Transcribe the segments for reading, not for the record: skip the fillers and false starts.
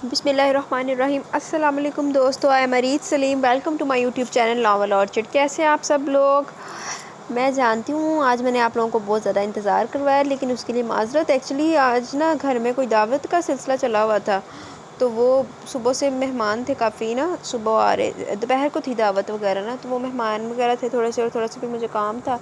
بسم اللہ الرحمن الرحیم۔ السلام علیکم دوستو، I am Areed Saleem, welcome to my YouTube channel Novel Orchard. کیسے ہیں آپ سب لوگ؟ میں جانتی ہوں آج میں نے آپ لوگوں کو بہت زیادہ انتظار کروایا، لیکن اس کے لیے معذرت۔ ایکچولی آج نا گھر میں کوئی دعوت کا سلسلہ چلا ہوا تھا، تو وہ صبح سے مہمان تھے کافی نا، صبح آ رہے، دوپہر کو تھی دعوت وغیرہ نا، تو وہ مہمان وغیرہ تھے تھوڑے سے، اور تھوڑا سا پھر مجھے کام تھا،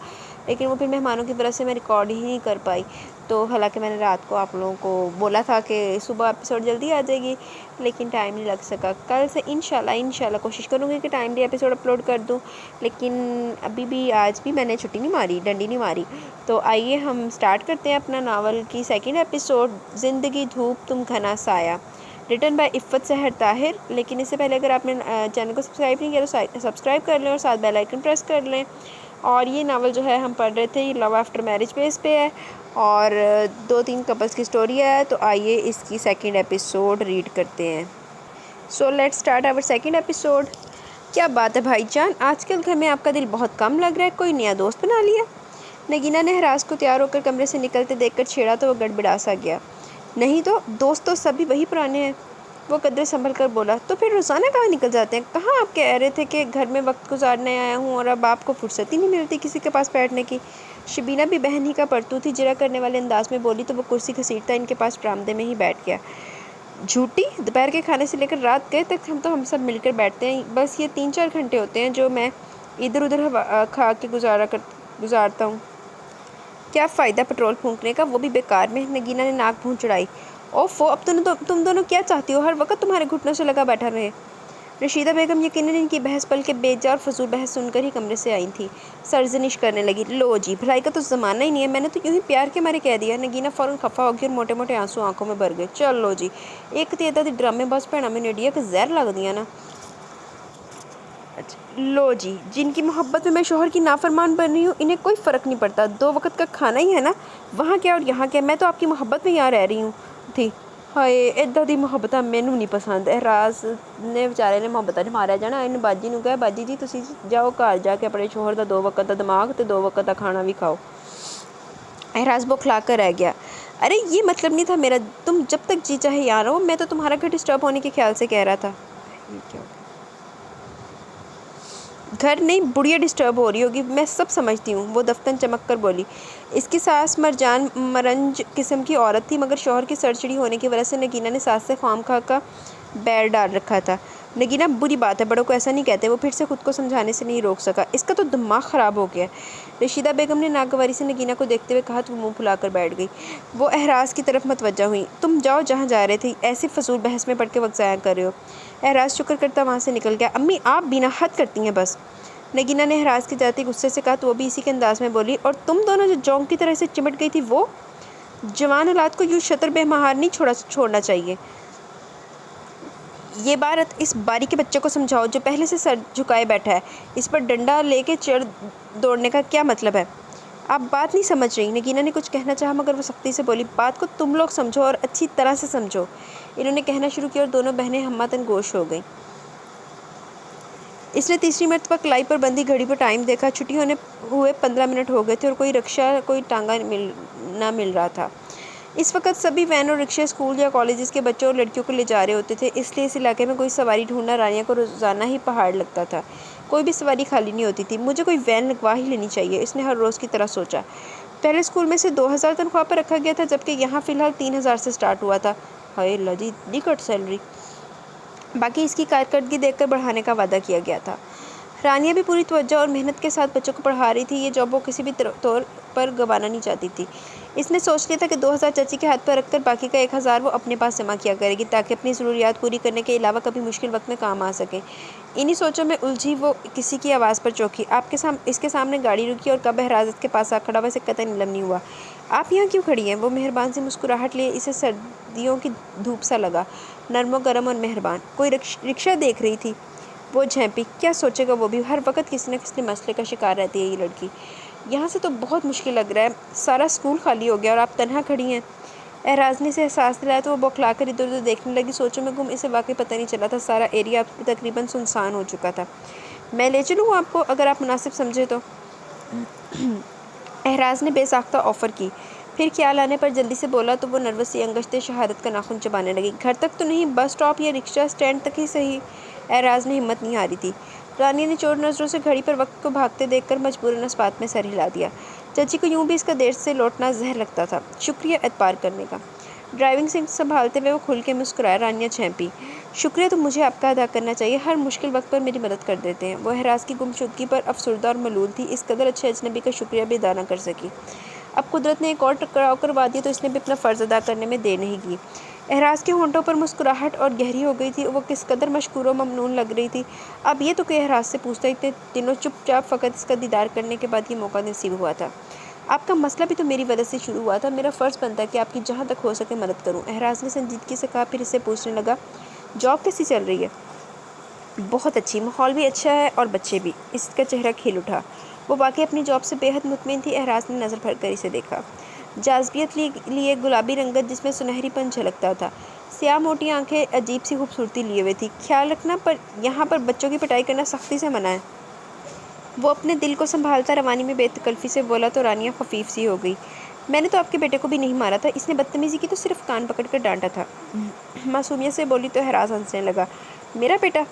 لیکن وہ پھر مہمانوں کی وجہ سے میں ریکارڈ ہی نہیں کر پائی۔ تو حالانکہ میں نے رات کو آپ لوگوں کو بولا تھا کہ صبح ایپیسوڈ جلدی آ جائے گی، لیکن ٹائم نہیں لگ سکا۔ کل سے انشاءاللہ کوشش کروں گی کہ ٹائملی ایپیسوڈ اپلوڈ کر دوں، لیکن ابھی بھی آج بھی میں نے چھٹی نہیں ماری، ڈنڈی نہیں ماری۔ تو آئیے ہم سٹارٹ کرتے ہیں اپنا ناول کی سیکنڈ ایپیسوڈ، زندگی دھوپ تم گھنا سایہ، ریٹن بائی عفت سحر طاہر۔ لیکن اس سے پہلے اگر آپ نے چینل کو سبسکرائب نہیں کیا تو سبسکرائب کر لیں اور ساتھ بیل آئیکن پریس کر لیں۔ اور یہ ناول جو ہے ہم پڑھ رہے تھے، یہ لو آفٹر میرج بیس پہ ہے اور 2-3 کپلس کی سٹوری ہے۔ تو آئیے اس کی سیکنڈ ایپیسوڈ ریڈ کرتے ہیں۔ So let start our second episode. کیا بات ہے بھائی جان، آج کل گھر میں آپ کا دل بہت کم لگ رہا ہے، کوئی نیا دوست بنا لیا؟ نگینہ نے ہراس کو تیار ہو کر کمرے سے نکلتے دیکھ کر چھیڑا تو وہ گڑبڑا سا گیا۔ نہیں تو دوست تو سبھی وہی پرانے ہیں، وہ قدرے سنبھل کر بولا۔ تو پھر روزانہ کہاں نکل جاتے ہیں؟ کہاں آپ کہہ رہے تھے کہ گھر میں وقت گزارنے آیا ہوں اور اب آپ کو فرصت ہی نہیں ملتی کسی کے پاس بیٹھنے کی۔ شبینہ بھی بہن ہی کا پرتو تھی، جرا کرنے والے انداز میں بولی تو وہ کرسی گھسیٹتا ان کے پاس برآمدے میں ہی بیٹھ گیا۔ جھوٹی، دوپہر کے کھانے سے لے کر رات گئے تک ہم سب مل کر بیٹھتے ہیں، بس یہ 3-4 گھنٹے ہوتے ہیں جو میں ادھر ادھر کھا کے گزارتا ہوں۔ کیا فائدہ پٹرول پھونکنے کا، وہ بھی بیکار میں۔ نگینہ نے ناک بھون چڑھائی۔ اوفو، اب تم دونوں کیا چاہتی ہو؟ ہر وقت تمہارے گھٹنوں سے لگا بیٹھا رہے۔ رشیدہ بیگم یقیناً ان کی بحث پل کے بیجا اور فضول بحث سن کر ہی کمرے سے آئی تھی، سرزنش کرنے لگی۔ لو جی، بھلائی کا تو زمانہ ہی نہیں ہے، میں نے تو یوں ہی پیار کے مارے کہہ دیا۔ نگینہ فوراً خفا ہو گئی اور موٹے موٹے آنسو آنکھوں میں بھر گئے۔ چلو جی، ایک تعداد ڈرامے باز بھیڑا میں نڈیا کہ زہر لگ دیا نا۔ لو جی، جن کی محبت میں شوہر کی نافرمان بن رہی ہوں انہیں کوئی فرق نہیں پڑتا، 2 وقت کا کھانا ہی ہے نا، وہاں کیا اور یہاں کیا، میں تو آپ کی محبت میں یہاں رہ رہی ہوں تھی۔ ہائے ایدہ دی محبتہ مینوں نہیں پسند۔ احراز نے بیچارے نے محبتہ نے ماریا جانا، ان باجی نوں کہا، باجی جی تسی جاؤ گھر جا کے اپنے شوہر دا 2 وقت دا دماغ تے 2 وقت دا کھانا بھی کھاؤ۔ احراز بوکھلا کر رہ گیا۔ ارے یہ مطلب نہیں تھا میرا، تم جب تک جی چاہے یہاں رہو، میں تو تمہارا گھر ڈسٹرب ہونے کے خیال سے کہہ رہا تھا۔ گھر نہیں، بڑھیا ڈسٹرب ہو رہی ہوگی، میں سب سمجھتی ہوں، وہ دفتن چمک کر بولی۔ اس کی ساس مرجان مرنج قسم کی عورت تھی، مگر شوہر کی سرچڑی ہونے کی وجہ سے نگینہ نے ساس سے خواہ مخواہ کا بیر ڈال رکھا تھا۔ نگینہ، بری بات ہے، بڑوں کو ایسا نہیں کہتے۔ وہ پھر سے خود کو سمجھانے سے نہیں روک سکا۔ اس کا تو دماغ خراب ہو گیا ہے، رشیدہ بیگم نے ناگواری سے نگینہ کو دیکھتے ہوئے کہا تو وہ منہ پھلا کر بیٹھ گئی۔ وہ احراز کی طرف متوجہ ہوئی۔ تم جاؤ جہاں جا رہے تھے، ایسی فضول بحث میں پڑ کے وقت ضائع کر رہے ہو۔ احراز شکر کرتا وہاں سے نکل گیا۔ امی آپ بنا حد کرتی ہیں بس، نگینہ نے احراز کے جاتے غصے سے کہا تو وہ بھی اسی کے انداز میں بولی۔ اور تم دونوں جو جونک کی طرح سے چمٹ گئی تھی وہ، جوان اولاد کو یوں شتر بے مہار نہیں چھوڑنا چاہیے۔ یہ بات اس باری کے بچے کو سمجھاؤ جو پہلے سے سر جھکائے بیٹھا ہے، اس پر ڈنڈا لے کے چڑھ دوڑنے کا کیا مطلب ہے؟ آپ بات نہیں سمجھ رہی۔ نگینہ نے کچھ کہنا چاہا مگر وہ سختی سے بولی، بات کو تم لوگ سمجھو اور اچھی طرح سے سمجھو۔ انہوں نے کہنا شروع کیا اور دونوں بہنیں ہمہ گوش ہو گئیں۔ اس نے تیسری مرتبہ کلائی پر بندھی گھڑی پر ٹائم دیکھا، چھٹی ہوئے 15 منٹ ہو گئے تھے اور کوئی رکشہ کوئی ٹانگا نہ مل رہا تھا۔ اس وقت سبھی وین اور رکشے اسکول یا کالجز کے بچوں اور لڑکیوں کو لے جا رہے ہوتے تھے، اس لیے اس علاقے میں کوئی سواری ڈھونڈنا رانیہ کو روزانہ ہی پہاڑ لگتا تھا۔ کوئی بھی سواری خالی نہیں ہوتی تھی۔ مجھے کوئی وین لگوا ہی لینی چاہیے، اس نے ہر روز کی طرح سوچا۔ پہلے اسکول میں سے 2000 تنخواہ پر رکھا گیا تھا، جبکہ یہاں فی الحال 3000 سے سٹارٹ ہوا تھا۔ ہائے اللہ جی، اتنی کٹ سیلری! باقی اس کی کارکردگی دیکھ کر بڑھانے کا وعدہ کیا گیا تھا۔ رانیہ بھی پوری توجہ اور محنت کے ساتھ بچوں کو پڑھا رہی تھی، یہ جاب وہ کسی بھی طور پر گنوانا نہیں چاہتی تھی۔ اس نے سوچ لیا تھا کہ 2000 چاچی کے ہاتھ پر رکھ کر باقی کا 1000 وہ اپنے پاس جمع کیا کرے گی، تاکہ اپنی ضروریات پوری کرنے کے علاوہ کبھی مشکل وقت میں کام آ سکیں۔ انہی سوچوں میں الجھی وہ کسی کی آواز پر چونکی۔ اس کے سامنے گاڑی رکی اور کب احراز کے پاس آ کھڑا ہوا اسے قطعاً علم نہیں ہوا۔ آپ یہاں کیوں کھڑی ہیں؟ وہ مہربان سی مسکراہٹ لیے اسے سردیوں کی دھوپ سا لگا، نرم و گرم اور مہربان۔ کوئی رکشہ دیکھ رہی تھی؟ وہ جھینپی۔ کیا سوچے گا وہ بھی، ہر وقت کسی نہ کسی مسئلے کا شکار رہتی ہے یہ لڑکی۔ یہاں سے تو بہت مشکل لگ رہا ہے، سارا اسکول خالی ہو گیا اور آپ تنہا کھڑی ہیں۔ احراز نے اسے احساس دلایا تو وہ بوکھلا کر ادھر ادھر دیکھنے لگی، سوچوں میں گم۔ اسے واقعی پتہ نہیں چلا تھا، سارا ایریا تقریباً سنسان ہو چکا تھا۔ میں لے چلوں آپ کو، اگر آپ مناسب سمجھے تو؟ احراز نے بے ساختہ آفر کی۔ پھر خیال آنے پر جلدی سے بولا تو وہ نروسی انگشتے شہادت کا ناخن چبانے لگی۔ گھر تک تو نہیں، بس اسٹاپ یا رکشہ اسٹینڈ تک ہی صحیح۔ اعراز نے ہمت نہیں ہاری تھی۔ رانیہ نے چور نظروں سے گھڑی پر وقت کو بھاگتے دیکھ کر مجبوراً اس بات میں سر ہلا دیا۔ چچی کو یوں بھی اس کا دیر سے لوٹنا زہر لگتا تھا۔ شکریہ اعتبار کرنے کا۔ ڈرائیونگ سیٹ سنبھالتے ہوئے وہ کھل کے مسکرایا۔ رانیہ چھینپی۔ شکریہ تو مجھے آپ کا ادا کرنا چاہیے، ہر مشکل وقت پر میری مدد کر دیتے ہیں۔ وہ اعراز کی گمشدگی پر افسردہ اور ملول تھی، اس قدر اچھے اجنبی کا شکریہ بھی ادا نہ کر سکی۔ اب قدرت نے ایک اور ٹکراؤ کروا دیا تو اس نے بھی اپنا فرض ادا کرنے میں دیر نہیں کی۔ اعراز کے ہونٹوں پر مسکراہٹ اور گہری ہو گئی تھی، وہ کس قدر مشکور و ممنون لگ رہی تھی۔ اب یہ تو کہ اعراز سے پوچھتا، اتنے دنوں چپ چاپ فقط اس کا دیدار کرنے کے بعد یہ موقع نصیب ہوا تھا۔ آپ کا مسئلہ بھی تو میری وجہ سے شروع ہوا تھا، میرا فرض بنتا ہے کہ آپ کی جہاں تک ہو سکے مدد کروں۔ اعراز نے سنجیدگی سے کہا، پھر اس سے پوچھنے لگا، جاب کیسی چل رہی ہے؟ بہت اچھی، ماحول بھی اچھا ہے اور بچے بھی۔ اس کا چہرہ کھل اٹھا۔ وہ واقعی اپنی جاب سے بے حد مطمئن تھی۔ اعراز نے نظر بھر کر اسے دیکھا۔ جاذبیت لیے گلابی رنگت جس میں سنہری پن جھلکتا تھا، سیاہ موٹی آنکھیں عجیب سی خوبصورتی لیے ہوئے تھی۔ خیال رکھنا، پر یہاں پر بچوں کی پٹائی کرنا سختی سے منع ہے۔ وہ اپنے دل کو سنبھالتا روانی میں بے تکلفی سے بولا تو رانیہ خفیف سی ہو گئی۔ میں نے تو آپ کے بیٹے کو بھی نہیں مارا تھا، اس نے بدتمیزی کی تو صرف کان پکڑ کر ڈانٹا تھا۔ معصومیت سے بولی تو اعراز ہنسنے لگا۔ میرا بیٹا؟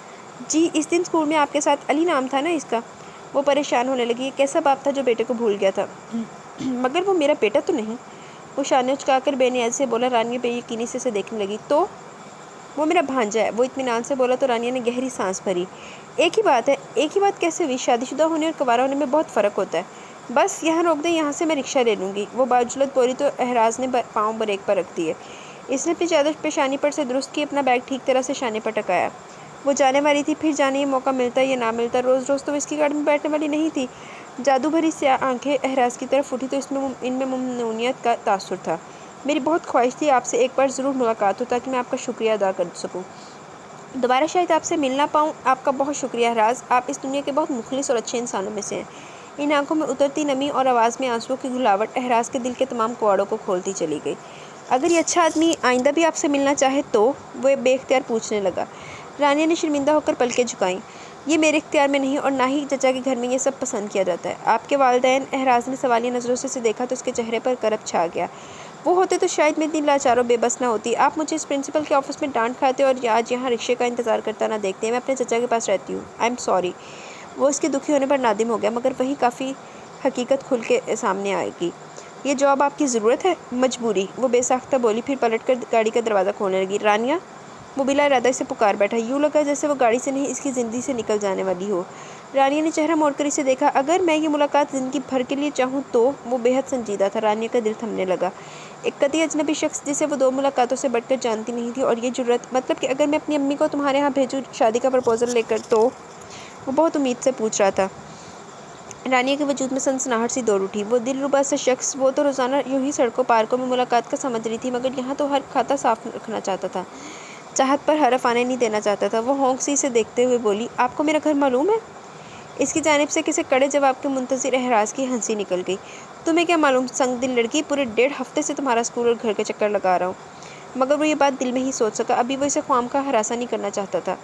جی، اس دن اسکول میں آپ کے ساتھ علی نام تھا نا اس کا؟ وہ پریشان ہونے لگی۔ یہ کیسا باپ تھا جو بیٹے کو بھول گیا تھا؟ مگر وہ میرا بیٹا تو نہیں۔ وہ شانے اچکا کر بے نیازی سے بولا۔ رانیہ بے یقینی سے اسے دیکھنے لگی۔ تو وہ میرا بھانجا ہے، وہ اطمینان سے بولا تو رانیہ نے گہری سانس بھری۔ ایک ہی بات ہے؟ ایک ہی بات کیسے ہوئی؟ شادی شدہ ہونے اور کنوارا ہونے میں بہت فرق ہوتا ہے۔ بس یہاں روک دیں، یہاں سے میں رکشہ لے لوں گی۔ وہ باجلت بولی تو اعراز نے پاؤں بریک پر رکھ دیے۔ اس نے اپنی چادر پیشانی پر سے درست کی، اپنا بیگ ٹھیک طرح سے شانے پر ٹکایا۔ وہ جانے والی تھی، پھر جانے یہ موقع ملتا یا نہ ملتا، روز روز تو وہ اس کی گاڑی میں بیٹھنے والی نہیں تھی۔ جادو بھری سیاہ آنکھیں اعراز کی طرف اٹھی تو ان میں ممنونیت کا تاثر تھا۔ میری بہت خواہش تھی آپ سے ایک بار ضرور ملاقات ہو تاکہ میں آپ کا شکریہ ادا کر سکوں۔ دوبارہ شاید آپ سے مل نہ پاؤں۔ آپ کا بہت شکریہ اعراز، آپ اس دنیا کے بہت مخلص اور اچھے انسانوں میں سے ہیں۔ ان آنکھوں میں اترتی نمی اور آواز میں آنسوؤں کی گھلاوٹ اعراز کے دل کے تمام کواڑوں کو کھولتی چلی گئی۔ اگر یہ اچھا آدمی آئندہ بھی آپ سے ملنا چاہے تو؟ وہ بے اختیار پوچھنے لگا۔ رانیہ نے شرمندہ ہو کر پلکیں جھکائیں۔ یہ میرے اختیار میں نہیں، اور نہ ہی چچا کے گھر میں یہ سب پسند کیا جاتا ہے۔ آپ کے والدین؟ اعراز نے سوالیہ نظروں سے اسے دیکھا تو اس کے چہرے پر کرب چھا گیا۔ وہ ہوتے تو شاید میں اتنی لاچار و بے بس نہ ہوتی۔ آپ مجھے اس پرنسپل کے آفس میں ڈانٹ کھاتے اور آج یہاں رکشے کا انتظار کرتا نہ دیکھتے۔ میں اپنے چچا کے پاس رہتی ہوں۔ I am sorry. وہ اس کے دکھی ہونے پر نادم ہو گیا، مگر وہی کافی حقیقت کھل کے سامنے آئے گی۔ یہ جواب آپ کی ضرورت ہے؟ مجبوری، وہ بے ساختہ بولی، پھر پلٹ کر گاڑی کا دروازہ کھولنے لگی۔ رانیہ! وہ بلا ارادہ اسے پکار بیٹھا، یوں لگا جیسے وہ گاڑی سے نہیں اس کی زندگی سے نکل جانے والی ہو۔ رانیہ نے چہرہ موڑ کر اسے دیکھا۔ اگر میں یہ ملاقات زندگی بھر کے لیے چاہوں تو؟ وہ بے حد سنجیدہ تھا۔ رانیہ کا دل تھمنے لگا۔ ایک قطعی اجنبی شخص جسے وہ 2 ملاقاتوں سے بڑھ کر جانتی نہیں تھی، اور یہ جرأت، مطلب کہ اگر میں اپنی امی کو تمہارے ہاں بھیجوں شادی کا پرپوزل لے کر تو؟ وہ بہت امید سے پوچھ رہا تھا۔ رانیہ کے وجود میں سنسناہٹ سی دوڑ اٹھی۔ وہ دلربا سا شخص، وہ تو روزانہ یوں ہی سڑکوں پارکوں میں ملاقات کا سمجھ رہی تھی، مگر یہاں تو ہر کھاتا صاف رکھنا چاہتا تھا، چاہت پر حرف آنے نہیں دینا چاہتا تھا۔ وہ ہونک سی اسے دیکھتے ہوئے بولی، آپ کو میرا گھر معلوم ہے؟ اس کی جانب سے کسی کڑے جواب کے منتظر اعراز کی ہنسی نکل گئی۔ تمہیں کیا معلوم سنگ دل لڑکی، پورے 1.5 ہفتے سے تمہارا اسکول اور گھر کے چکر لگا رہا ہوں۔ مگر وہ یہ بات دل میں ہی سوچ سکا، ابھی وہ اسے خواہ ہراساں نہیں کرنا چاہتا تھا۔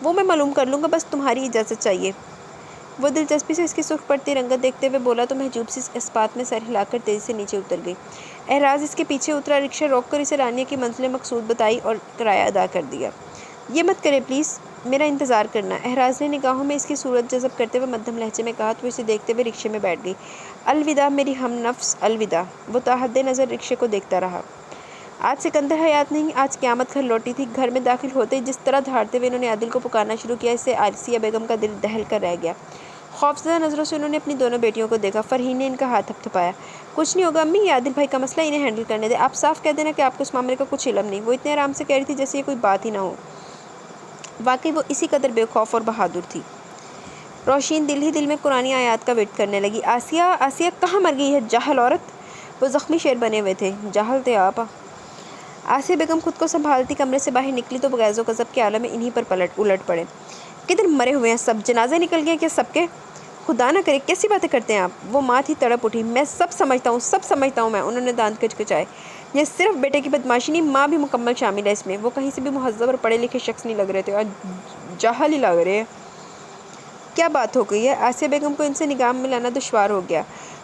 وہ میں معلوم کر لوں گا، بس تمہاری اجازت چاہیے۔ وہ دلچسپی سے اس کی سرخ پڑتی رنگت دیکھتے ہوئے بولا تو محجوب سی اس بات میں سر ہلا کر تیزی سے نیچے اتر گئی۔ اعراز اس کے پیچھے اترا، رکشہ روک کر اسے رانیہ کی منزل مقصود بتائی اور کرایہ ادا کر دیا۔ یہ مت کرے پلیز، میرا انتظار کرنا، اعراز نے نگاہوں میں اس کی صورت جذب کرتے ہوئے مدھم لہجے میں کہا تو اسے دیکھتے ہوئے رکشے میں بیٹھ گئی۔ الوداع میری ہم نفس، الوداع۔ وہ تاحد نظر رکشے کو دیکھتا رہا۔ آج سکندر حیات نہیں، آج قیامت گھر لوٹی تھی۔ گھر میں داخل ہوتے ہی جس طرح دھاڑتے ہوئے انہوں نے عادل کو پکارنا شروع کیا، اس سے آسیہ بیگم کا دل دہل کر رہ گیا۔ خوفزدہ نظروں سے انہوں نے اپنی دونوں بیٹیوں کو دیکھا۔ فرحین نے ان کا ہاتھ تھپتھپایا۔ کچھ نہیں ہوگا امی، یہ عادل بھائی کا مسئلہ، انہیں ہینڈل کرنے دیں۔ آپ صاف کہہ دینا کہ آپ کو اس معاملے کا کچھ علم نہیں۔ وہ اتنے آرام سے کہہ رہی تھی جیسے یہ کوئی بات ہی نہ ہو۔ واقعی وہ اسی قدر بے خوف اور بہادر تھی۔ روشین دل ہی دل میں قرآنی آیات کا ورد کرنے لگی۔ آسیہ، آسیہ کہاں مر گئی ہے جاہل عورت! وہ زخمی شیر بنے ہوئے تھے۔ جاہل تھے آپ! آسیہ بیگم خود کو سنبھالتی کمرے سے باہر نکلی تو غیظ و غضب کے عالم میں انہی پر الٹ پڑے۔ کدھر مرے ہوئے ہیں سب؟ جنازے نکل گئے کیا سب کے؟ خدا نہ کرے، کیسی باتیں کرتے ہیں آپ؟ وہ ماں تھی، تڑپ اٹھی۔ میں سب سمجھتا ہوں، سب سمجھتا ہوں میں، انہوں نے دانت کچکچائے۔ یہ صرف بیٹے کی بدماشی نہیں، ماں بھی مکمل شامل ہے اس میں۔ وہ کہیں سے بھی مہذب اور پڑھے لکھے شخص نہیں لگ رہے تھے، اور جاہل ہی لگ رہے ہیں۔ کیا بات ہو گئی ہے؟ آسیہ بیگم کو ان سے نگاہ ملانا دشوار ہو گیا۔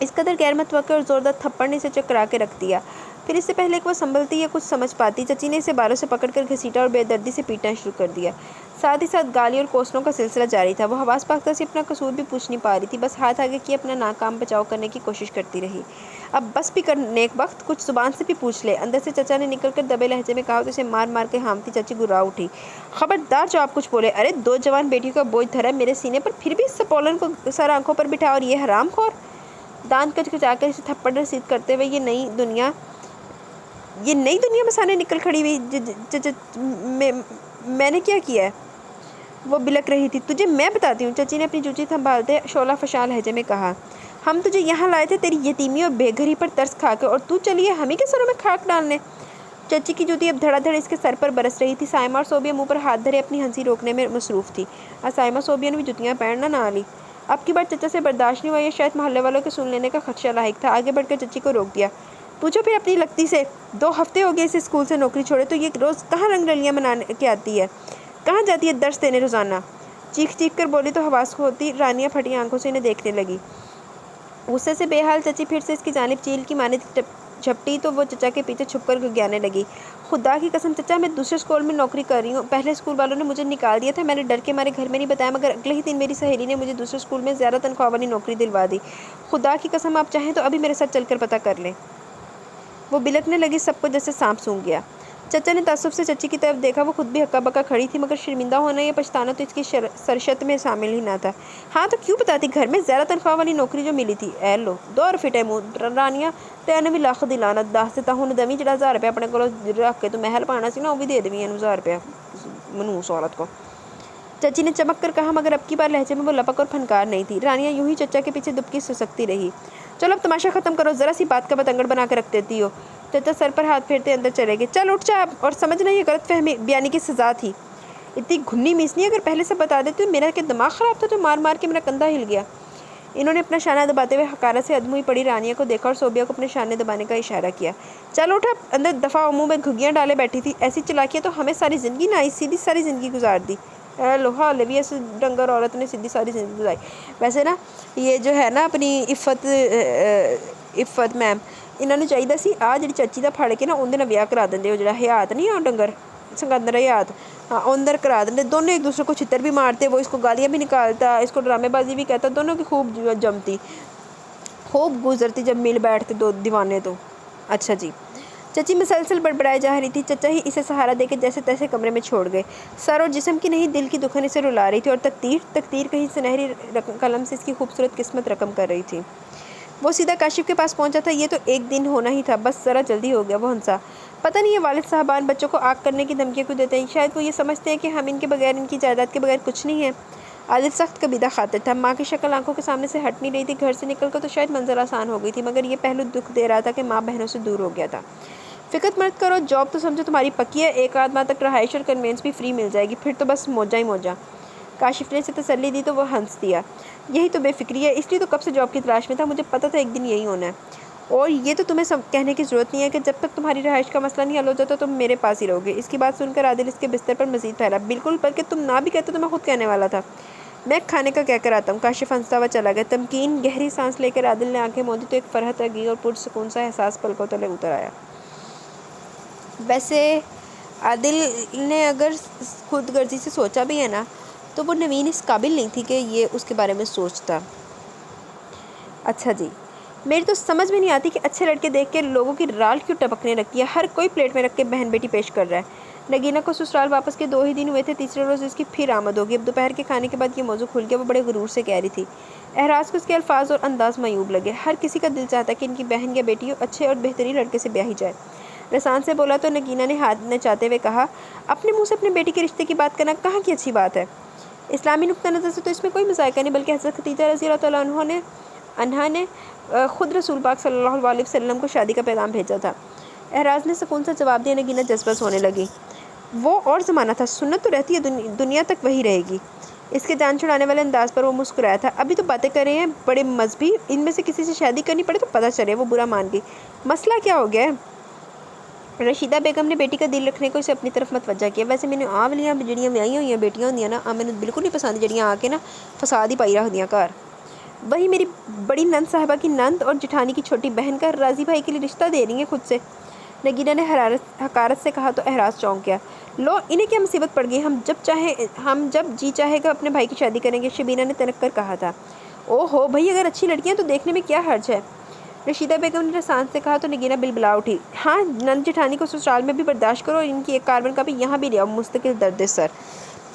اس قدر غیر متوقع اور زوردار تھپڑ نے اسے چکرا کے رکھ دیا۔ پھر اس سے پہلے کہ وہ سنبھلتی یا کچھ سمجھ پاتی، چچی نے اسے بالوں سے پکڑ کر گھسیٹا اور بے دردی سے پیٹنا شروع کر دیا۔ ساتھ ہی ساتھ گالی اور کوسنوں کا سلسلہ جاری تھا۔ وہ حواس پاختہ سے اپنا قصور بھی پوچھ نہیں پا رہی تھی، بس ہاتھ آگے کیے اپنا ناکام بچاؤ کرنے کی کوشش کرتی رہی۔ اب بس بھی کر نیک وقت، کچھ زبان سے بھی پوچھ لے، اندر سے چچا نے نکل کر دبے لہجے میں کہا تو اسے مار مار کے ہامتی چچی گرا اٹھی۔ خبردار جو آپ کچھ بولے، ارے 2 جوان بیٹیوں کا بوجھ دھرا ہے میرے سینے پر، پھر بھی اس سپولن کو سر آنکھوں پر بٹھا، اور یہ حرام خور۔ دانت کچکچا کر اسے تھپڑ رسید کرتے ہوئے یہ نئی دنیا میں سامنے نکل کھڑی ہوئی۔ میں نے کیا کیا ہے؟ وہ بلک رہی تھی۔ تجھے میں بتاتی ہوں، چچی نے اپنی جوتی سنبھالتے شعلہ فشاں لہجے میں کہا۔ ہم تجھے یہاں لائے تھے تیری یتیمی اور بے گھری پر ترس کھا کے، اور تو چلی ہے ہمیں کے سروں میں خاک ڈالنے۔ چچی کی جوتی اب دھڑا دھڑ اس کے سر پر برس رہی تھی۔ سائمہ اور صوبیہ منہ پر ہاتھ دھرے اپنی ہنسی روکنے میں مصروف تھی۔ سائمہ صوبیہ نے بھی جوتیاں پہننا نہ لی۔ اب کی بار چچا سے برداشت نہیں ہوا، یا شاید محلے والوں کے سن لینے کا خدشہ لاحق تھا۔ آگے بڑھ کر چچی کو روک دیا۔ پوچھو پھر اپنی لگتی سے، 2 ہفتے ہو گئے اسے اسکول سے نوکری چھوڑے، تو یہ روز کہاں رنگ رلیاں منانے کے آتی ہے، کہاں جاتی ہے درس دینے روزانہ؟ چیخ چیخ کر بولی تو حواس کھوتی رانیہ پھٹی آنکھوں سے انہیں دیکھنے لگی۔ غصے سے بے حال چچی پھر سے اس کی جانب چیل کی مانند جھپٹی تو وہ چچا کے پیچھے چھپ کر گھگیانے لگی۔ خدا کی قسم چچا، میں دوسرے اسکول میں نوکری کر رہی ہوں۔ پہلے اسکول والوں نے مجھے نکال دیا تھا، میں نے ڈر کے مارے گھر میں نہیں بتایا، مگر اگلے ہی دن میری سہیلی نے مجھے دوسرے اسکول میں زیادہ تنخواہ والی نوکری دلوا دی۔ خدا کی قسم آپ چاہیں تو ابھی میرے ساتھ چل کر پتہ کر لیں۔ وہ بلکنے لگی، سب کو جیسے سانپ سونگھ گیا۔ چچا نے تعصب سے چچی کی طرف دیکھا۔ وہ خود بھی ہکا بکا کھڑی تھی، مگر شرمندہ ہونا یا پچھتانا تو اس کی سرشت میں شامل ہی نہ تھا۔ ہاں تو کیوں بتاتی، گھر میں زیادہ تنخواہ والی نوکری جو ملی تھی۔ اے لو 2 فٹے منہ رانیہ، تینوں بھی لاکھ دی لعنت، دس تے ہن دمی جڑا 1000 روپے اپنے کولوں رکھ کے تو محل پانا سی نا، وہ بھی دے دیویں 1000 روپے منوس عورت کو۔ چچی نے چمک کر کہا، مگر اب کی بار لہجے میں وہ لپک اور پھنکار نہیں تھی۔ رانیہ یوں ہی چچا کے پیچھے دبکی سسکتی رہی۔ چلو اب تماشا ختم کرو، ذرا سی بات کا بتنگڑ بنا کے رکھ دیتی ہو۔ چچا سر پر ہاتھ پھیرتے اندر چلے گئے۔ چل اٹھ جا اب، اور سمجھنا یہ غلط فہمی بیانی کی سزا تھی۔ اتنی گھنی میسنی، اگر پہلے سے بتا دیتی تو میرا کہ دماغ خراب تھا جو مار مار کے میرا کندھا ہل گیا۔ انہوں نے اپنا شانہ دباتے ہوئے حقارت سے ادموئی پڑی رانیہ کو دیکھا اور صوبیہ کو اپنے شانے دبانے کا اشارہ کیا۔ چل اٹھ اب، اندر دفعہ منہ میں گھگیاں ڈالے بیٹھی تھی، ایسی چلاکیاں تو ہمیں ساری زندگی نہ آئی، سیدھی ساری زندگی گزار دی۔ اے لوہا لوی ایسے ڈنگر عورت نے سیدھی ساری زندگی گزاری۔ ویسے نا یہ جو ہے نا اپنی عفت میم، انہوں نے چاہیے سی آ جی چچی کا پھڑ کے نا اندر ویاہ کرا دیں، وہ جڑا حیات نہیں ہے ڈنگر سکندر حیات، ہاں اندر کرا دیں، دونوں ایک دوسرے کو چھتر بھی مارتے، وہ اس کو گالیاں بھی نکالتا، اس کو ڈرامے بازی بھی کہتا، دونوں کی خوب جمتی، خوب گزرتی جب مل بیٹھتے 2 دیوانے تو۔ اچھا جی۔ چچی مسلسل بڑبڑائے جا رہی تھی۔ چچا ہی اسے سہارا دے کے جیسے تیسے کمرے میں چھوڑ گئے۔ سر اور جسم کی نہیں دل کی دکھن اسے رلا رہی تھی، اور تقدیر کہیں سنہری قلم سے اس کی خوبصورت قسمت رقم کر رہی تھی۔ وہ سیدھا کاشف کے پاس پہنچا تھا۔ یہ تو ایک دن ہونا ہی تھا، بس ذرا جلدی ہو گیا۔ وہ ہنسا۔ پتہ نہیں یہ والد صاحبان بچوں کو آگ کرنے کی دھمکیاں کیوں دیتے ہیں، شاید وہ یہ سمجھتے ہیں کہ ہم ان کے بغیر، ان کی جائیداد کے بغیر کچھ نہیں ہے۔ عادل سخت کبیدہ خاطر تھا۔ ماں کی شکل آنکھوں کے سامنے سے ہٹ نہیں رہی تھی۔ گھر سے نکل کر تو شاید منزل آسان ہو گئی تھی، مگر یہ پہلو دکھ دے رہا تھا کہ ماں بہنوں سے دور ہو گیا تھا۔ فکر مت کرو، جاب تو سمجھو تمہاری پکی ہے، 1 آدھ ماہ تک رہائش اور کنوینس بھی فری مل جائے گی، پھر تو بس موجاں ہی موجاں۔ کاشف نے اسے تسلی دی تو وہ ہنس دیا۔ یہی تو بے فکری ہے، اس لیے تو کب سے جاب کی تلاش میں تھا، مجھے پتہ تھا ایک دن یہی ہونا ہے، اور یہ تو تمہیں کہنے کی ضرورت نہیں ہے کہ جب تک تمہاری رہائش کا مسئلہ نہیں حل ہو جاتا تم میرے پاس ہی رہو گے۔ اس کی بات سن کر عادل اس کے بستر پر مزید پھیلا۔ بالکل، بلکہ تم نہ بھی کہتے تو میں خود کہنے والا تھا۔ میں کھانے کا کہہ کر آتا ہوں۔ کاشف ہنستا ہوا چلا گیا۔ تمکین گہری سانس لے کر عادل نے آنکھیں موندی تو ایک فرحت رگی اور پرسکون سا احساس پلکوں تلے اتر آیا۔ ویسے عادل نے اگر خود غرضی سے سوچا بھی ہے نا، تو وہ نوین اس قابل نہیں تھی کہ یہ اس کے بارے میں سوچتا۔ اچھا جی، میری تو سمجھ میں نہیں آتی کہ اچھے لڑکے دیکھ کے لوگوں کی رال کیوں ٹپکنے لگتی ہے، ہر کوئی پلیٹ میں رکھ کے بہن بیٹی پیش کر رہا ہے۔ نگینہ کو سسرال واپس کے 2 ہی دن ہوئے تھے، تیسرے روز اس کی پھر آمد ہوگی۔ اب دوپہر کے کھانے کے بعد یہ موضوع کھل گیا۔ وہ بڑے غرور سے کہہ رہی تھی۔ احراز کو اس کے الفاظ اور انداز معیوب لگے۔ ہر کسی کا دل چاہتا ہے کہ ان کی بہن یا بیٹی اچھے اور بہترین لڑکے سے بیاہی جائے۔ رسان سے بولا تو نگینہ نے ہاتھ نچاتے ہوئے کہا، اپنے منہ سے اپنے بیٹی کے رشتے کی بات کرنا کہاں کی اچھی بات ہے؟ اسلامی نقطہ نظر سے تو اس میں کوئی مذائقہ نہیں، بلکہ حضرت خدیجہ رضی اللہ تعالیٰ عنہا نے خود رسول پاک صلی اللہ علیہ وسلم کو شادی کا پیغام بھیجا تھا۔ احراز نے سکون سے جواب دیا۔ نگینہ جذبہ ہونے لگی۔ وہ اور زمانہ تھا، سنت تو رہتی ہے، دنیا تک وہی رہے گی۔ اس کے جان چھڑانے والے انداز پر وہ مسکرایا تھا۔ ابھی تو باتیں کر رہے ہیں بڑے مذہبی، ان میں سے کسی سے شادی کرنی پڑے تو پتہ چلے۔ وہ برا مان گئی۔ مسئلہ کیا ہو گیا ہے؟ رشیدہ بیگم نے بیٹی کا دل رکھنے کو اسے اپنی طرف متوجہ کیا۔ ویسے میں نے والیاں جڑیاں ویاہی ہوئی بیٹیاں ہوندیاں نا، میں بالکل نہیں پسند جڑیاں آ کے نا فساد ہی پائی رکھ دیاں گھر۔ وہی میری بڑی نند صاحبہ کی نند اور جٹھانی کی چھوٹی بہن کا راضی بھائی کے لیے رشتہ دے رہی ہیں خود سے۔ نگینہ نے حقارت سے کہا تو احراز چونک گیا۔ لو انہیں کیا مصیبت پڑ گئی، ہم جب جی چاہے گا اپنے بھائی کی شادی کریں گے، شبینہ نے تنک کر کہا تھا۔ او ہو بھائی، اگر اچھی لڑکیاں تو دیکھنے میں کیا حرج ہے، رشیدہ بیگم نے رسان سے کہا تو نگینہ بلبلا اٹھی۔ ہاں، نند جٹھانی کو سسرال میں بھی برداشت کرو اور ان کی ایک کاربن کا بھی یہاں بھی لے آؤ، مستقل درد سر۔